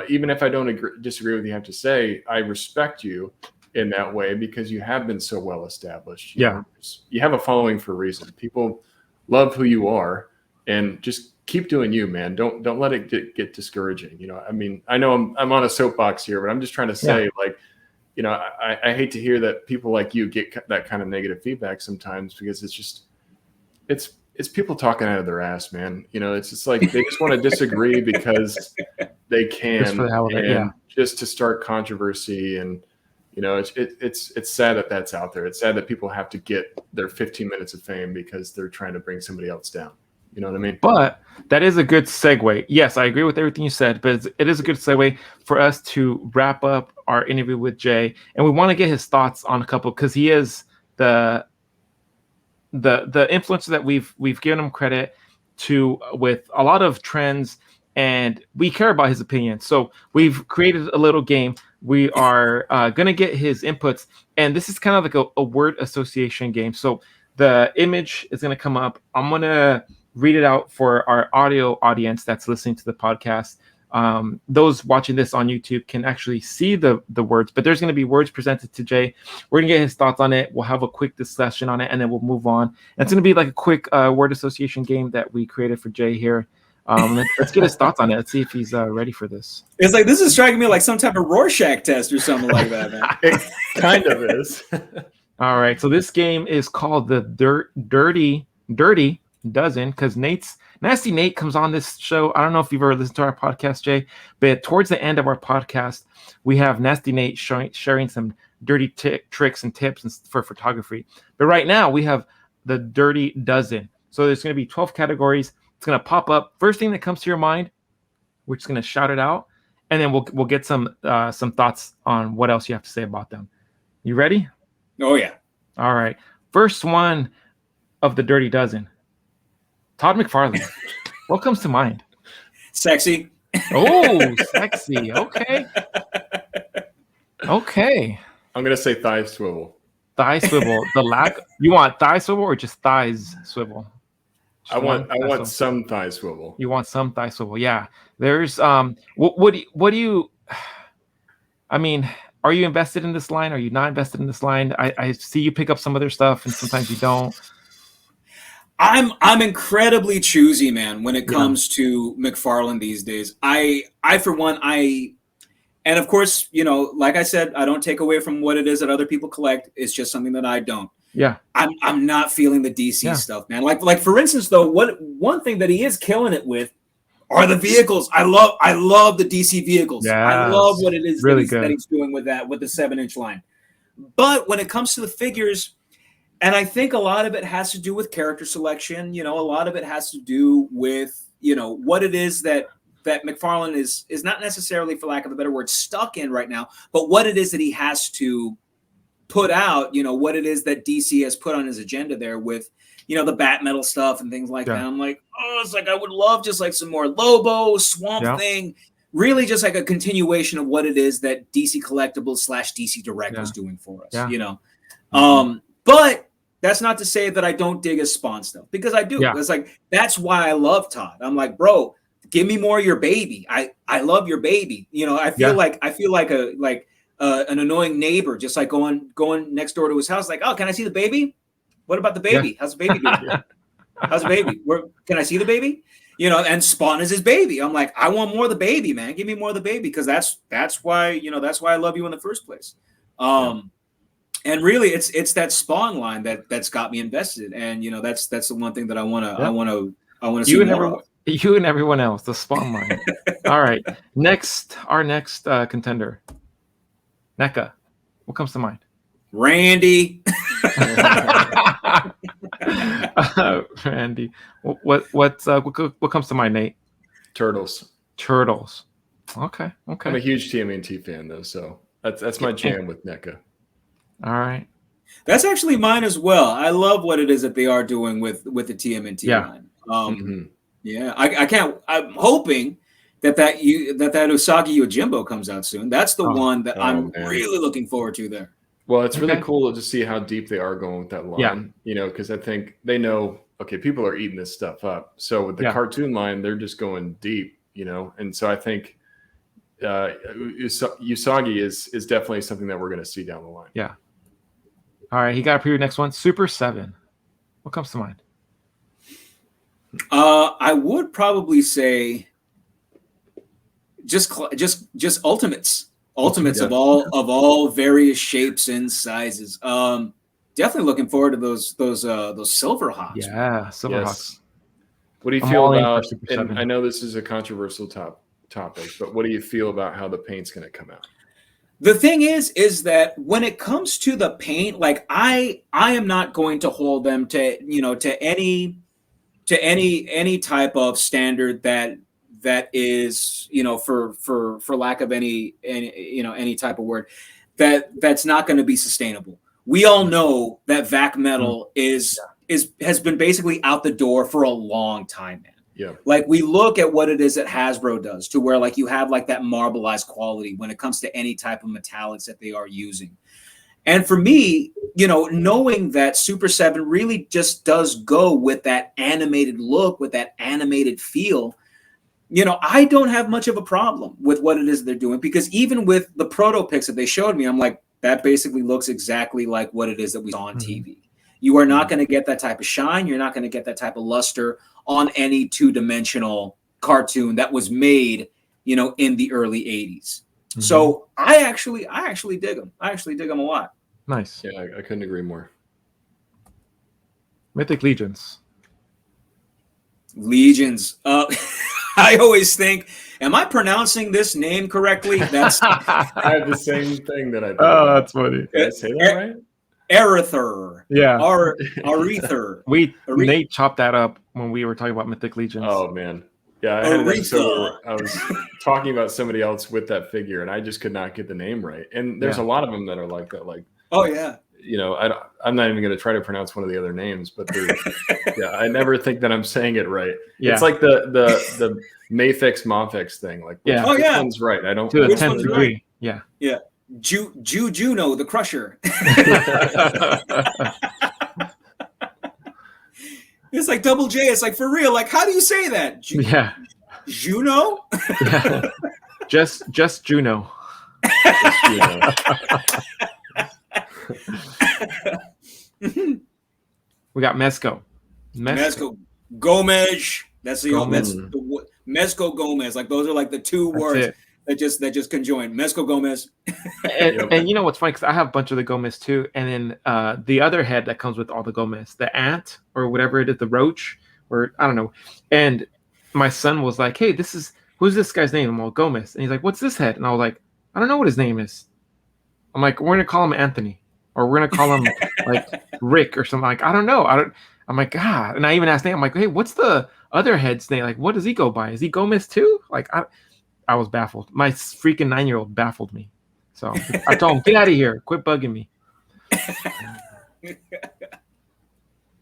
even if I don't disagree with what you have to say, I respect you in that way because you have been so well established. You know, you have a following for a reason. People love who you are, and just keep doing you, man. Don't let it get discouraging. I mean, I know I'm on a soapbox here, but I'm just trying to say, I hate to hear that people like you get that kind of negative feedback sometimes because it's people talking out of their ass, man. It's just like they just want to disagree because they can, just for the hell of it, just to start controversy. And it's sad that that's out there. It's sad that people have to get their 15 minutes of fame because they're trying to bring somebody else down. You know what I mean? But that is a good segue. Yes, I agree with everything you said, but it is a good segue for us to wrap up our interview with Jay. And we want to get his thoughts on a couple, because he is the influencer that we've given him credit to with a lot of trends, and we care about his opinion. So we've created a little game. We are going to get his inputs, and this is kind of like a word association game. So the image is going to come up. I'm going to read it out for our audio audience that's listening to the podcast. Those watching this on YouTube can actually see the words, but there's going to be words presented to Jay. We're going to get his thoughts on it. We'll have a quick discussion on it, and then we'll move on. And it's going to be like a quick word association game that we created for Jay here. Let's get his thoughts on it. Let's see if he's ready for this. It's like, this is striking me like some type of Rorschach test or something like that, man. It kind of is. All right. So this game is called the Dirty Dozen, because Nasty Nate comes on this show. I don't know if you've ever listened to our podcast, Jay, but towards the end of our podcast, we have Nasty Nate sharing some dirty tricks and tips for photography. But right now, we have the Dirty Dozen. So there's going to be 12 categories. It's going to pop up. First thing that comes to your mind, we're just going to shout it out, and then we'll get some thoughts on what else you have to say about them. You ready? Oh, yeah. All right. First one of the Dirty Dozen. Todd McFarlane. What comes to mind? Sexy. Oh, sexy. Okay. I'm going to say thigh swivel. Thigh swivel. You want thigh swivel or just thighs swivel? I want some thigh swivel. You want some thigh swivel. Yeah. There's what do you I mean, are you invested in this line? Are you not invested in this line? I see you pick up some of their stuff and sometimes you don't. I'm incredibly choosy, man, when it comes to McFarlane these days. I for one, and of course, like I said, I don't take away from what it is that other people collect. It's just something that I don't. Yeah. I'm not feeling the DC stuff, man. Like for instance, though, one thing that he is killing it with are the vehicles. I love the DC vehicles. Yes. I love what it is really that he's doing with the 7-inch line. But when it comes to the figures, and I think a lot of it has to do with character selection. A lot of it has to do with, what it is that McFarlane is not necessarily, for lack of a better word, stuck in right now, but what it is that he has to put out, what it is that DC has put on his agenda there with, the Bat Metal stuff and things like that. I'm like, it's like, I would love just like some more Lobo, Swamp Thing, really just like a continuation of what it is that DC Collectibles / DC Direct is doing for us, But that's not to say that I don't dig his Spawn stuff, because I do. Yeah. It's like, that's why I love Todd. I'm like, bro, give me more of your baby. I love your baby. I feel like an annoying neighbor, just like going next door to his house. Like, oh, can I see the baby? What about the baby? Yeah. How's the baby doing? How's the baby? Can I see the baby? And Spawn is his baby. I'm like, I want more of the baby, man. Give me more of the baby, because that's why I love you in the first place. And really, it's that Spawn line that's got me invested, and that's the one thing that I want to see more of. You and everyone else, the Spawn line. All right, our next contender, NECA. What comes to mind? Randy. Randy. What comes to mind, Nate? Turtles. Okay. I'm a huge TMNT fan though, so that's my jam with NECA. All right. That's actually mine as well. I love what it is that they are doing with the TMNT line. Yeah, I can't. I'm hoping that Usagi Yojimbo comes out soon. That's the one that I'm really looking forward to there. Well, it's really cool to see how deep they are going with that line. You know, because I think they know, okay, people are eating this stuff up. So with the cartoon line, they're just going deep. You know, and so I think Usagi is definitely something that we're going to see down the line. Yeah. All right, he got a preview. Next one, Super 7. What comes to mind? I would probably say just Ultimates of all various shapes and sizes. Definitely looking forward to those Silverhawks. Yeah, Silverhawks. What do you feel about? And I know this is a controversial topic, but what do you feel about how the paint's going to come out? The thing is that when it comes to the paint, like I am not going to hold them to any type of standard that is, for lack of any type of word, that's not going to be sustainable. We all know that vac metal has been basically out the door for a long time, man. Yeah. Like we look at what it is that Hasbro does to where like you have like that marbleized quality when it comes to any type of metallics that they are using. And for me, knowing that Super 7 really just does go with that animated look, with that animated feel, I don't have much of a problem with what it is they're doing, because even with the proto pics that they showed me, I'm like, that basically looks exactly like what it is that we saw on TV. You are not going to get that type of shine. You're not going to get that type of luster on any two-dimensional cartoon that was made, in the early 80s. So I actually dig them. I actually dig them a lot. Nice. Yeah, I couldn't agree more. Mythic Legions. I always think, am I pronouncing this name correctly? That's I have the same thing that I do. Oh, that's funny. Did I say that right? Arether. Yeah. Arether. Nate chopped that up when we were talking about Mythic Legions. Oh, man. Yeah, I had an episode where I was talking about somebody else with that figure, and I just could not get the name right. And there's a lot of them that are like that. Like, oh, yeah. I'm not even going to try to pronounce one of the other names, but I never think that I'm saying it right. Yeah. It's like the Mafex thing. Like, which one's right? I don't. To the 10th degree. Right. Yeah. Yeah. Juno, the Crusher. It's like Double J. It's like, for real. Like, how do you say that? Juno? Yeah. Just Juno. We got Mezco Gomez. That's the Mezco Gomez. Like, those are like the two words that just conjoin. Mezco Gomez. and you know what's funny, because I have a bunch of the Gomez too, and then the other head that comes with all the Gomez, the ant or whatever it is, the roach, or I don't know. And my son was like, "Hey, who's this guy's name?" I'm like, Gomez, and he's like, "What's this head?" And I was like, "I don't know what his name is." I'm like, "We're gonna call him Anthony, or we're gonna call him like Rick or something." Like, I don't know. I'm like, God. And I even asked Nate, I'm like, "Hey, what's the other head's name? Like, what does he go by? Is he Gomez too?" Like, I was baffled. My freaking 9-year-old baffled me. So I told him, "Get out of here. Quit bugging me."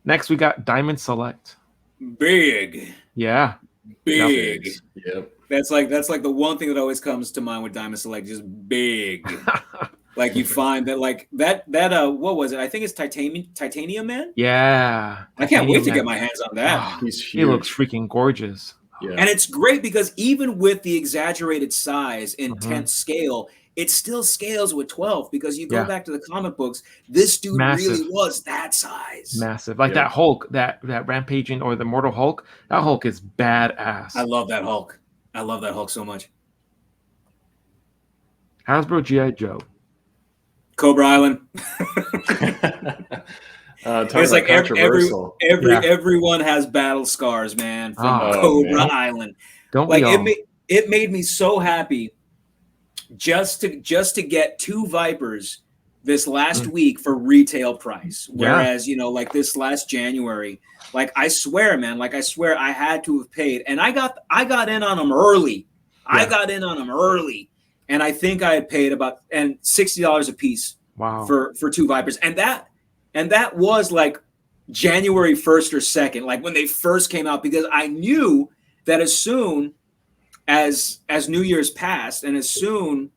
Next, we got Diamond Select. Big. Yeah. Big. Yep. That's like the one thing that always comes to mind with Diamond Select, just big. Like you find that what was it? I think it's Titanium Man. Yeah. I can't wait to get my hands on that. Oh, he looks freaking gorgeous. Yeah. And it's great because even with the exaggerated size, intense scale, it still scales with 12, because you go back to the comic books, this dude really was that size. Massive. Like that Hulk, that rampaging, or the Mortal Hulk, that Hulk is badass. I love that Hulk. I love that Hulk so much. Hasbro G.I. Joe. Cobra Island. It's like everyone has battle scars, man, from Cobra Island. It made me so happy just to get two Vipers this last week for retail price. Whereas, like this last January, like I swear I had to have paid, and I got in on them early. I got in on them early, and I think I had paid about $60 a piece. Wow. For 2 Vipers, and that was like January 1st or 2nd, like when they first came out, because I knew that as soon as New Year's passed and as soon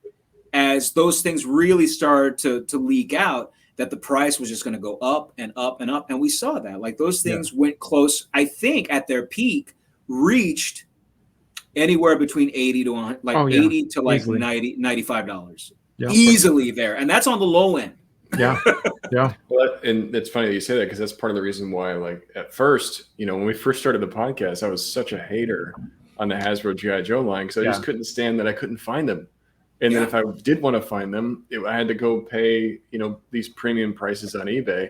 as those things really started to leak out, that the price was just going to go up and up and up, and we saw that. Like those things went close. I think at their peak reached anywhere between 80 to 100, like 80 to like easily. $95. Yeah. Easily there, and that's on the low end. Yeah. Well, and it's funny that you say that, because that's part of the reason why, like at first, when we first started the podcast, I was such a hater on the Hasbro G.I. Joe line, because I just couldn't stand that I couldn't find them. And then if I did want to find them, I had to go pay, these premium prices on eBay.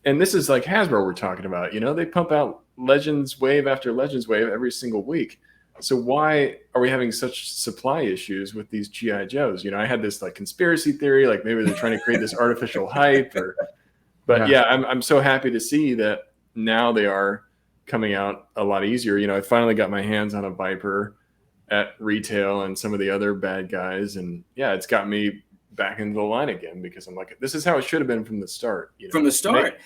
And this is like Hasbro we're talking about. They pump out Legends Wave after Legends Wave every single week. So why are we having such supply issues with these G.I. Joes? I had this like conspiracy theory, like maybe they're trying to create this artificial hype, but I'm so happy to see that now they are coming out a lot easier. I finally got my hands on a Viper at retail and some of the other bad guys, and it's got me back into the line again, because I'm like, this is how it should have been from the start. From the start,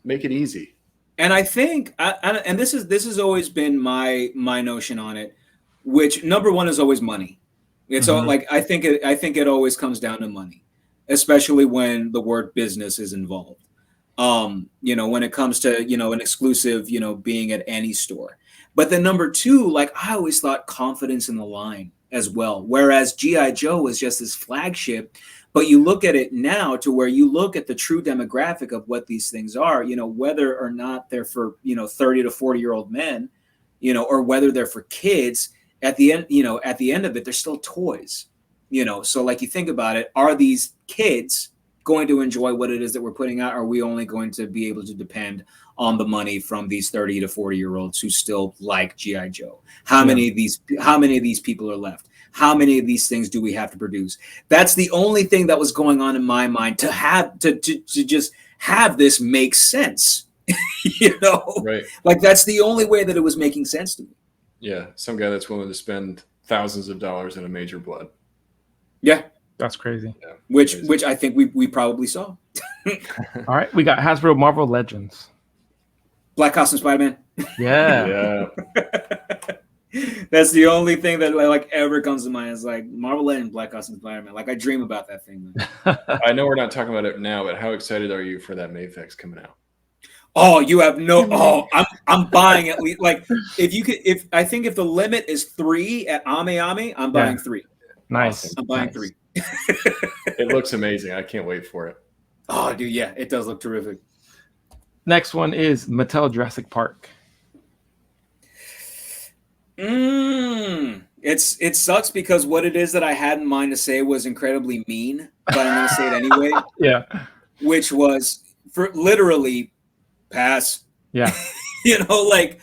make it easy. And I think, and this has always been my notion on it, which number one is always money. It's all like I think it always comes down to money, especially when the word business is involved. When it comes to an exclusive, being at any store. But then number two, like I always thought, confidence in the line as well. Whereas G.I. Joe was just this flagship. But you look at it now to where you look at the true demographic of what these things are, whether or not they're for, 30 to 40-year-old men, or whether they're for kids, at the end of it, they're still toys, So like you think about it, are these kids going to enjoy what it is that we're putting out? Or are we only going to be able to depend on the money from these 30 to 40-year-olds who still like G.I. Joe? How many of these people are left? How many of these things do we have to produce? That's the only thing that was going on in my mind, to just have this make sense, Right. Like that's the only way that it was making sense to me. Yeah. Some guy that's willing to spend thousands of dollars in a major blood. Yeah. That's crazy. Yeah, which I think we probably saw. All right. We got Hasbro Marvel Legends. Black Costume Spider-Man. Yeah. That's the only thing that like ever comes to mind. Is like Marvel Legends, Black Costume Spider-Man. Like I dream about that thing. I know we're not talking about it now, but how excited are you for that Mayfix coming out? Oh, you have no. Oh, I'm buying at least like if I think if the limit is 3 at Ame, I'm buying 3. Nice. Awesome. I'm buying nice. 3. It looks amazing. I can't wait for it. Oh, dude, yeah, it does look terrific. Next one is Mattel Jurassic Park. It sucks because what it is that I had in mind to say was incredibly mean, but I'm going to say it anyway. Yeah. Which was for literally pass. Yeah. Like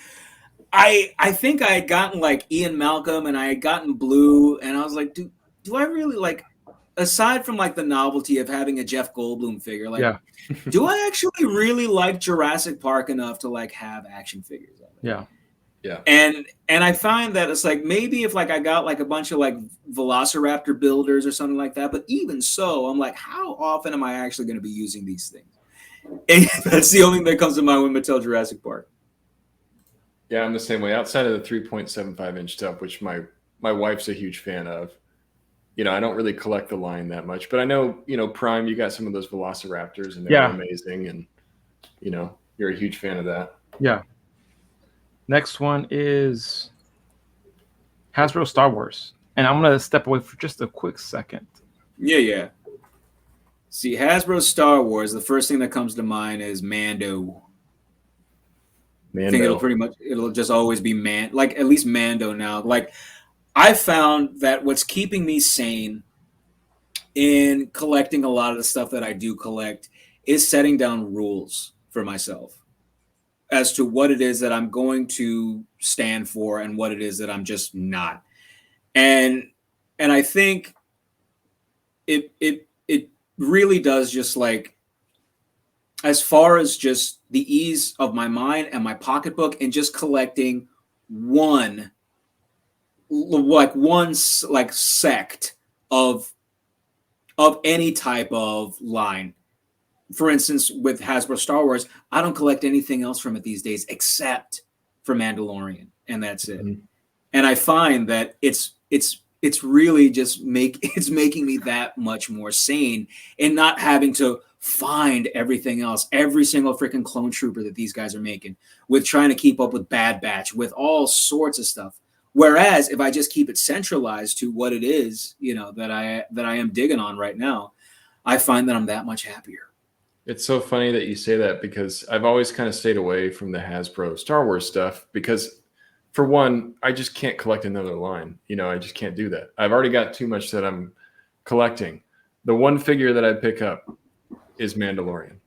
I think I had gotten like Ian Malcolm and I had gotten Blue, and I was like, do I really like, aside from like the novelty of having a Jeff Goldblum figure, like, do I actually really like Jurassic Park enough to like have action figures of it? Yeah. Yeah. And I find that it's like maybe if like I got like a bunch of like Velociraptor builders or something like that, but even so, I'm like, how often am I actually going to be using these things? And that's the only thing that comes to mind with Mattel Jurassic Park. Yeah, I'm the same way. Outside of the 3.75 inch stuff, which my wife's a huge fan of, I don't really collect the line that much, but I know, Prime, you got some of those Velociraptors and they're amazing. And, you're a huge fan of that. Yeah. Next one is Hasbro Star Wars. And I'm going to step away for just a quick second. Yeah. See, Hasbro Star Wars, the first thing that comes to mind is Mando. I think it'll just always be like at least Mando now. Like I found that what's keeping me sane in collecting a lot of the stuff that I do collect is setting down rules for myself as to what it is that I'm going to stand for and what it is that I'm just not. And I think it really does just like, as far as just the ease of my mind and my pocketbook and just collecting one sect of any type of line. For instance, with Hasbro Star Wars, I don't collect anything else from it these days except for Mandalorian, and that's it. Mm-hmm. And I find that it's really just making me that much more sane and not having to find everything else, every single freaking clone trooper that these guys are making, with trying to keep up with Bad Batch, with all sorts of stuff. Whereas if I just keep it centralized to what it is, that I am digging on right now, I find that I'm that much happier. It's so funny that you say that, because I've always kind of stayed away from the Hasbro Star Wars stuff because, for one, I just can't collect another line. I just can't do that. I've already got too much that I'm collecting. The one figure that I pick up is Mandalorian.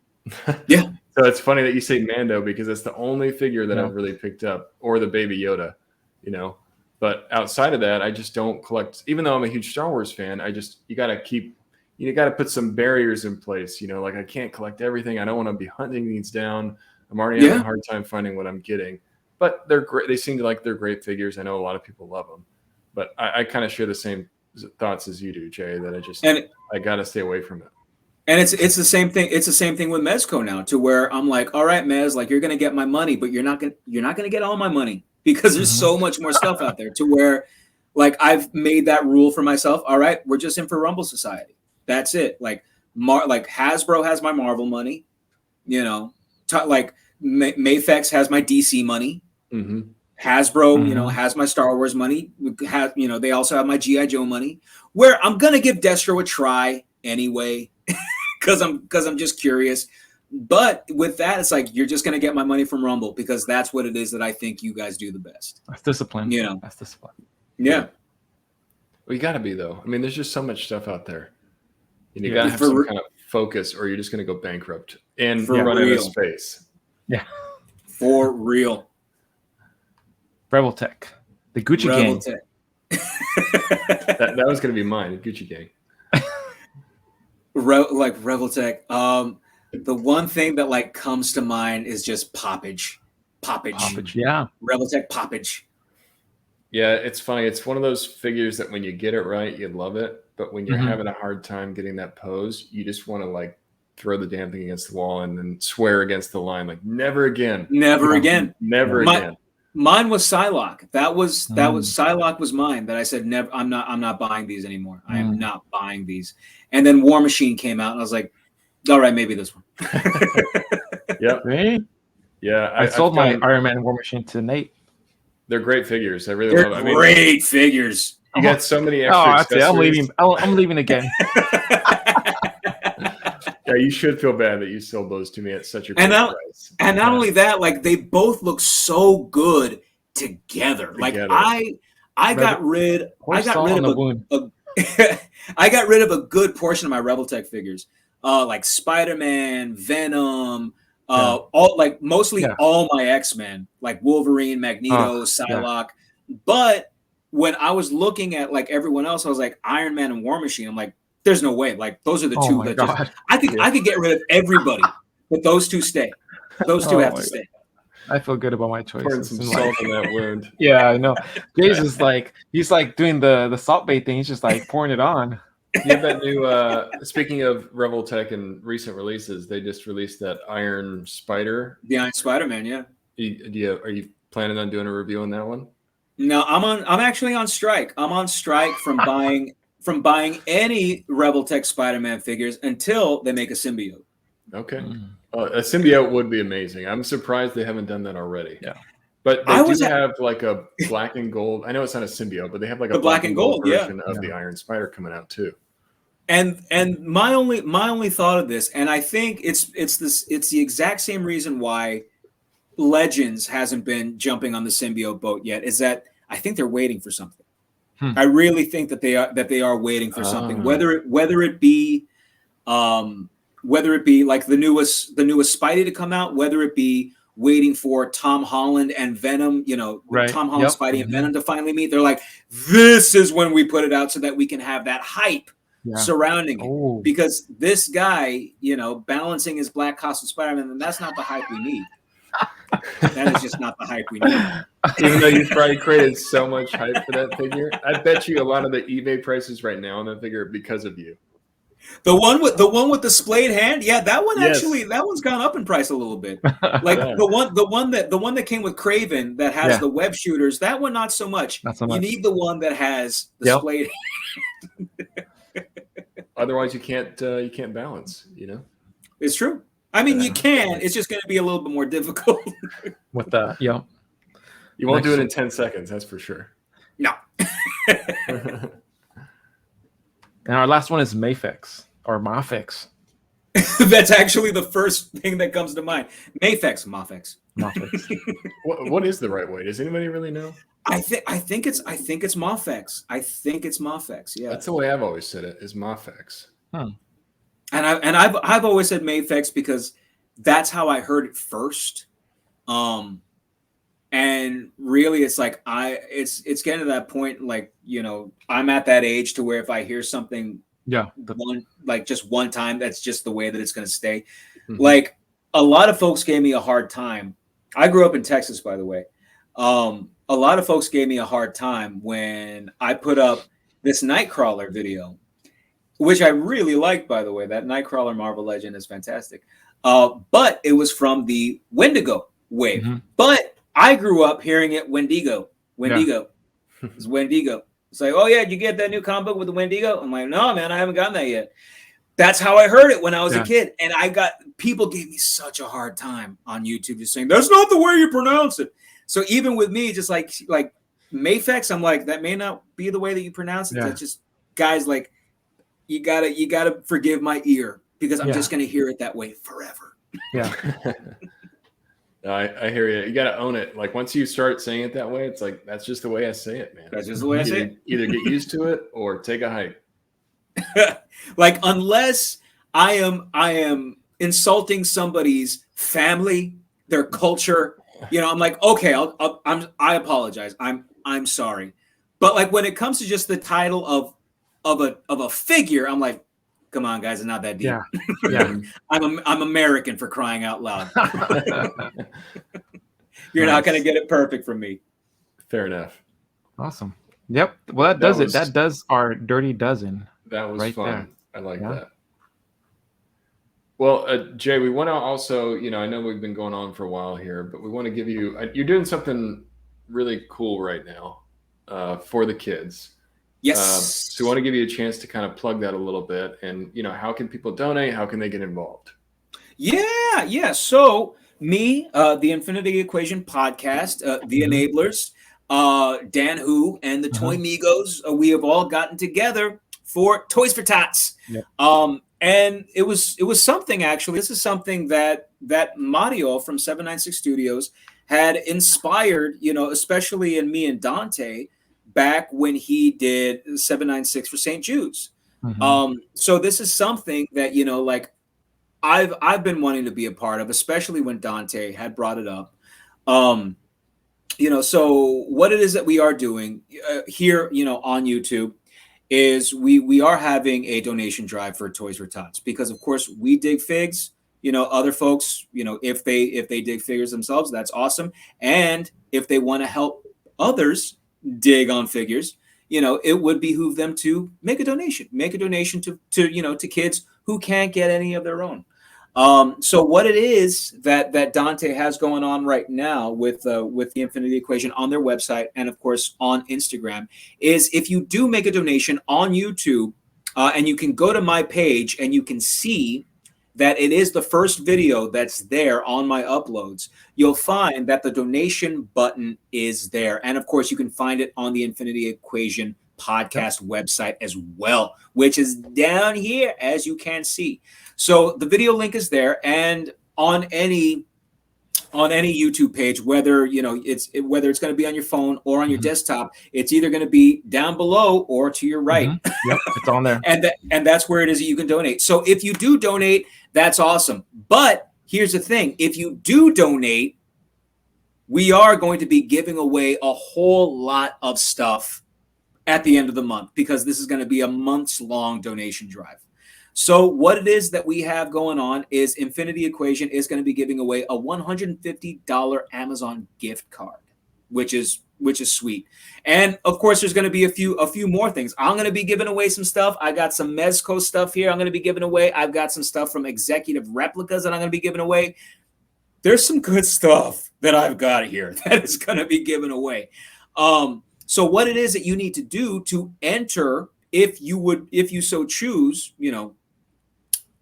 Yeah. So it's funny that you say Mando, because that's the only figure that I've really picked up, or the Baby Yoda, But outside of that, I just don't collect. Even though I'm a huge Star Wars fan, you got to put some barriers in place. Like, I can't collect everything. I don't want to be hunting these down. I'm already having a hard time finding what I'm getting. But they're great. They seem to like, they're great figures. I know a lot of people love them. But I kind of share the same thoughts as you do, Jay, that I got to stay away from it. And it's the same thing. It's the same thing with Mezco now, to where I'm like, all right, Mez, like, you're going to get my money, but you're not going to get all my money, because there's so much more stuff out there, to where, like, I've made that rule for myself. All right, we're just in for Rumble Society. That's it. Like, Hasbro has my Marvel money, like Mafex has my DC money. Mm-hmm. Hasbro, has my Star Wars money. They also have my G.I. Joe money, where I'm going to give Destro a try anyway, because I'm just curious. But with that, it's like, you're just going to get my money from Rumble, because that's what it is that I think you guys do the best. That's discipline. That's discipline. Yeah. Well, you got to be, though. I mean, there's just so much stuff out there. And you got to have some kind of focus, or you're just going to go bankrupt and run out of space. Yeah. For real. Rebel Tech. The Gucci Rebel Gang. Tech. that was going to be mine, Gucci Gang. Rebel Tech. The one thing that, like, comes to mind is just poppage. Yeah. Rebel Tech poppage. Yeah, it's funny. It's one of those figures that when you get it right, you love it. But when you're having a hard time getting that pose, you just want to, like, throw the damn thing against the wall and then swear against the line, like, never again. Never again. Never again. Mine was Psylocke. That was Psylocke was mine, that I said, never. I'm not buying these anymore. I am not buying these. And then War Machine came out, and I was like, all right, maybe this one. Yep. Really? Yeah. I sold my Iron Man War Machine to Nate. They're great figures. I really love it. Great figures. You got so many extra accessories. I'm leaving. I'm leaving again. Yeah, you should feel bad that you sold those to me at such a great price. And not only that, like, they both look so good together. Like, I got rid of a good portion of my Rebel Tech figures. Like Spider-Man, Venom, mostly all my X-Men, like Wolverine, Magneto, Psylocke. Yeah. But when I was looking at, like, everyone else, I was like, Iron Man and War Machine. I'm like, there's no way. Like, those are the two that I could get rid of everybody, but those two stay. Those two have to stay. I feel good about my choices. Pouring some salt in that wound. Yeah, I know. Jay's is like, he's like doing the salt bait thing. He's just like pouring it on. You have that new, speaking of Rebel Tech and recent releases, they just released that Iron Spider. The Iron Spider-Man, yeah. Are you planning on doing a review on that one? No, I'm actually on strike. I'm on strike from buying any Rebel Tech Spider-Man figures until they make a symbiote. Okay. A symbiote would be amazing. I'm surprised they haven't done that already. Yeah. But they have like a black and gold. I know it's not a symbiote, but they have like a black and gold version of the Iron Spider coming out too. And my only thought of this, and I think it's the exact same reason why Legends hasn't been jumping on the symbiote boat yet, is that I think they're waiting for something. I really think that they are waiting for something, whether it be like the newest Spidey to come out, whether it be waiting for Tom Holland and Venom, Tom Holland, Spidey, and Venom to finally meet. They're like, this is when we put it out so that we can have that hype surrounding it, because this guy, balancing his black costume Spider-Man, and that's not the hype we need. That is just not the hype we need. Even though you've probably created so much hype for that figure, I bet you a lot of the eBay prices right now on that figure are because of you. The one with the splayed hand, that one actually, that one's gone up in price a little bit. Like the one that came with Craven that has the web shooters, that one not so much. Not so much. You need the one that has the splayed hand. Otherwise, you can't balance. It's true. I mean, you can. It's just going to be a little bit more difficult. With that, you won't do it in 10 seconds. That's for sure. No. And our last one is Mafex or Mafex. That's actually the first thing that comes to mind. Mafex. What is the right way? Does anybody really know? I think it's Mafex. I think it's Mafex. Yeah, that's the way I've always said it. Is Mafex. And I've always said Mafex because that's how I heard it first. And really, it's like it's getting to that point, like, I'm at that age to where if I hear something, just one time, that's just the way that it's going to stay. Mm-hmm. Like, a lot of folks gave me a hard time. I grew up in Texas, by the way. A lot of folks gave me a hard time when I put up this Nightcrawler video, which I really liked, by the way. That Nightcrawler Marvel Legend is fantastic. But it was from the Wendigo wave. Mm-hmm. But I grew up hearing it Wendigo. It's Wendigo. It's like, oh yeah, did you get that new comic book with the Wendigo? I'm like, no, man, I haven't gotten that yet. That's how I heard it when I was a kid. And people gave me such a hard time on YouTube just saying, that's not the way you pronounce it. So even with me, just like Mafex, I'm like, that may not be the way that you pronounce it. That's just, guys, like, you gotta forgive my ear, because I'm just gonna hear it that way forever. Yeah. I hear you. You got to own it. Like, once you start saying it that way, it's like, that's just the way I say it, man. That's just the way I say it. Either get used to it or take a hike. Like, unless I am insulting somebody's family, their culture, I'm like, okay, I apologize. I'm sorry. But like, when it comes to just the title of a figure, I'm like, come on, guys, it's not that deep. Yeah. I'm American, for crying out loud. You're not going to get it perfect from me. Fair enough. Awesome. Yep. Well, that does it. That does our Dirty Dozen. That was right fun. There. I like that. Well, Jay, we want to also, I know we've been going on for a while here, but we want to give you, you're doing something really cool right now for the kids. Yes. So we want to give you a chance to kind of plug that a little bit. And, how can people donate? How can they get involved? Yeah. So me, the Infinity Equation podcast, the Enablers, Dan Hu, and the Toy Migos, we have all gotten together for Toys for Tots. Yep. And it was something, actually. This is something that Mario from 796 Studios had inspired, especially in me and Dante, back when he did 796 for St. Jude's. Mm-hmm. So this is something that, like, I've been wanting to be a part of, especially when Dante had brought it up. So what it is that we are doing here, on YouTube, is we are having a donation drive for Toys for Tots, because of course we dig figs. Other folks, if they dig figures themselves, that's awesome. And if they want to help others dig on figures, it would behoove them to make a donation to kids who can't get any of their own. So what it is that Dante has going on right now with the Infinity Equation on their website, and of course on Instagram, is if you do make a donation on YouTube, and you can go to my page and you can see that it is the first video that's there on my uploads, you'll find that the donation button is there. And of course, you can find it on the Infinity Equation podcast website as well, which is down here, as you can see. So the video link is there, and on any YouTube page, whether it's going to be on your phone or on your desktop, it's either going to be down below or to your right. Mm-hmm. Yep, it's on there. and that's where it is that you can donate. So if you do donate, that's awesome. But here's the thing: if you do donate, we are going to be giving away a whole lot of stuff at the end of the month, because this is going to be a months-long donation drive. So what it is that we have going on is Infinity Equation is going to be giving away a $150 Amazon gift card, which is sweet. And of course, there's going to be a few more things. I'm going to be giving away some stuff. I got some Mezco stuff here I'm going to be giving away. I've got some stuff from Executive Replicas that I'm going to be giving away. There's some good stuff that I've got here that is going to be given away. So what it is that you need to do to enter, if you so choose,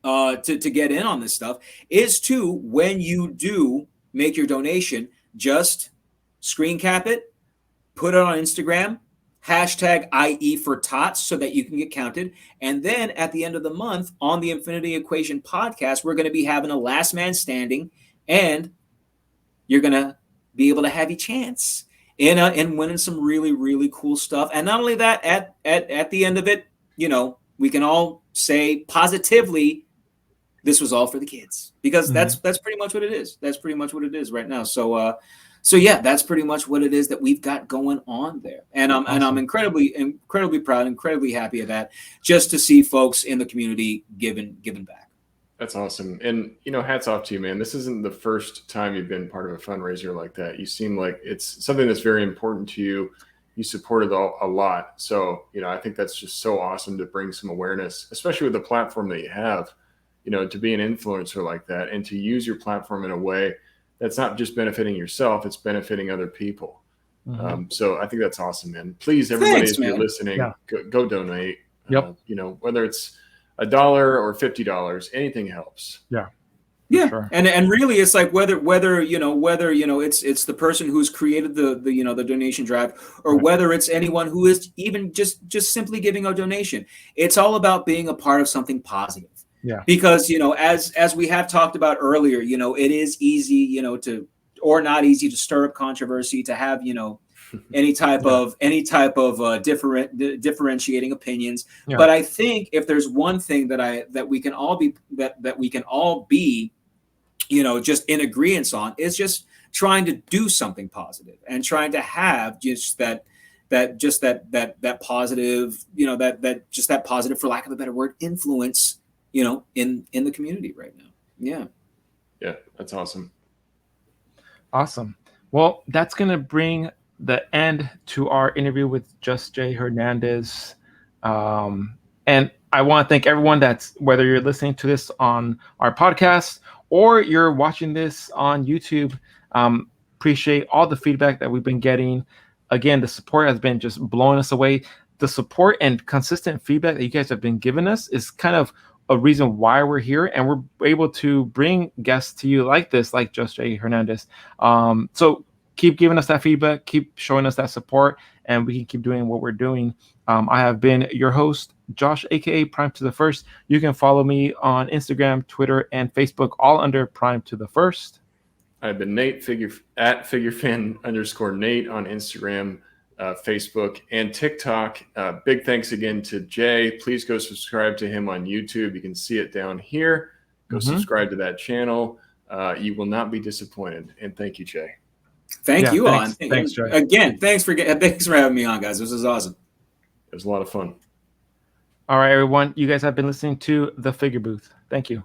to get in on this stuff, is to, when you do make your donation, just screen cap it, put it on Instagram, hashtag IE for Tots, so that you can get counted. And then at the end of the month on the Infinity Equation podcast, we're going to be having a last man standing, and you're going to be able to have a chance in winning some really, really cool stuff. And not only that, at the end of it, we can all say positively, this was all for the kids, because that's pretty much what it is. That's pretty much what it is right now. So yeah, that's pretty much what it is that we've got going on there. And I'm incredibly proud, incredibly happy of that, just to see folks in the community giving back. That's awesome. And, hats off to you, man. This isn't the first time you've been part of a fundraiser like that. You seem like it's something that's very important to you. You supported a lot. So, I think that's just so awesome to bring some awareness, especially with the platform that you have, to be an influencer like that and to use your platform in a way that's not just benefiting yourself, it's benefiting other people. So I think that's awesome, man. Please, everybody, if you're listening, go donate. Yep. Whether it's $1 or $50, anything helps. Yeah, sure. And really, it's like whether it's the person who's created the donation drive, or whether it's anyone who is even just simply giving a donation. It's all about being a part of something positive. Yeah. Because as we have talked about earlier, it is easy or not easy to stir up controversy, to have any type of differentiating opinions. Yeah. But I think if there's one thing that we can all be just in agreement on, is just trying to do something positive and trying to have just that positive, that positive, for lack of a better word, influence, in the community right now. Yeah, that's awesome. Awesome. Well, that's going to bring the end to our interview with Just J Hernandez. And I want to thank everyone whether you're listening to this on our podcast or you're watching this on YouTube. Appreciate all the feedback that we've been getting. Again, the support has been just blowing us away. The support and consistent feedback that you guys have been giving us is kind of a reason why we're here, and we're able to bring guests to you like this, like Just J Hernandez. So keep giving us that feedback, keep showing us that support, and we can keep doing what we're doing. I have been your host, Josh, aka Prime to the First. You can follow me on Instagram, Twitter, and Facebook, all under Prime to the First. I've been Nate, at figurefan_Nate on Instagram, Facebook, and TikTok. Big thanks again to Jay. Please go subscribe to him on YouTube. You can see it down here. Go subscribe to that channel. You will not be disappointed. And thank you, Jay. Thank you all. Thanks, Jay. Again, thanks for having me on, guys. This is awesome. It was a lot of fun. All right, everyone. You guys have been listening to The Figure Booth. Thank you.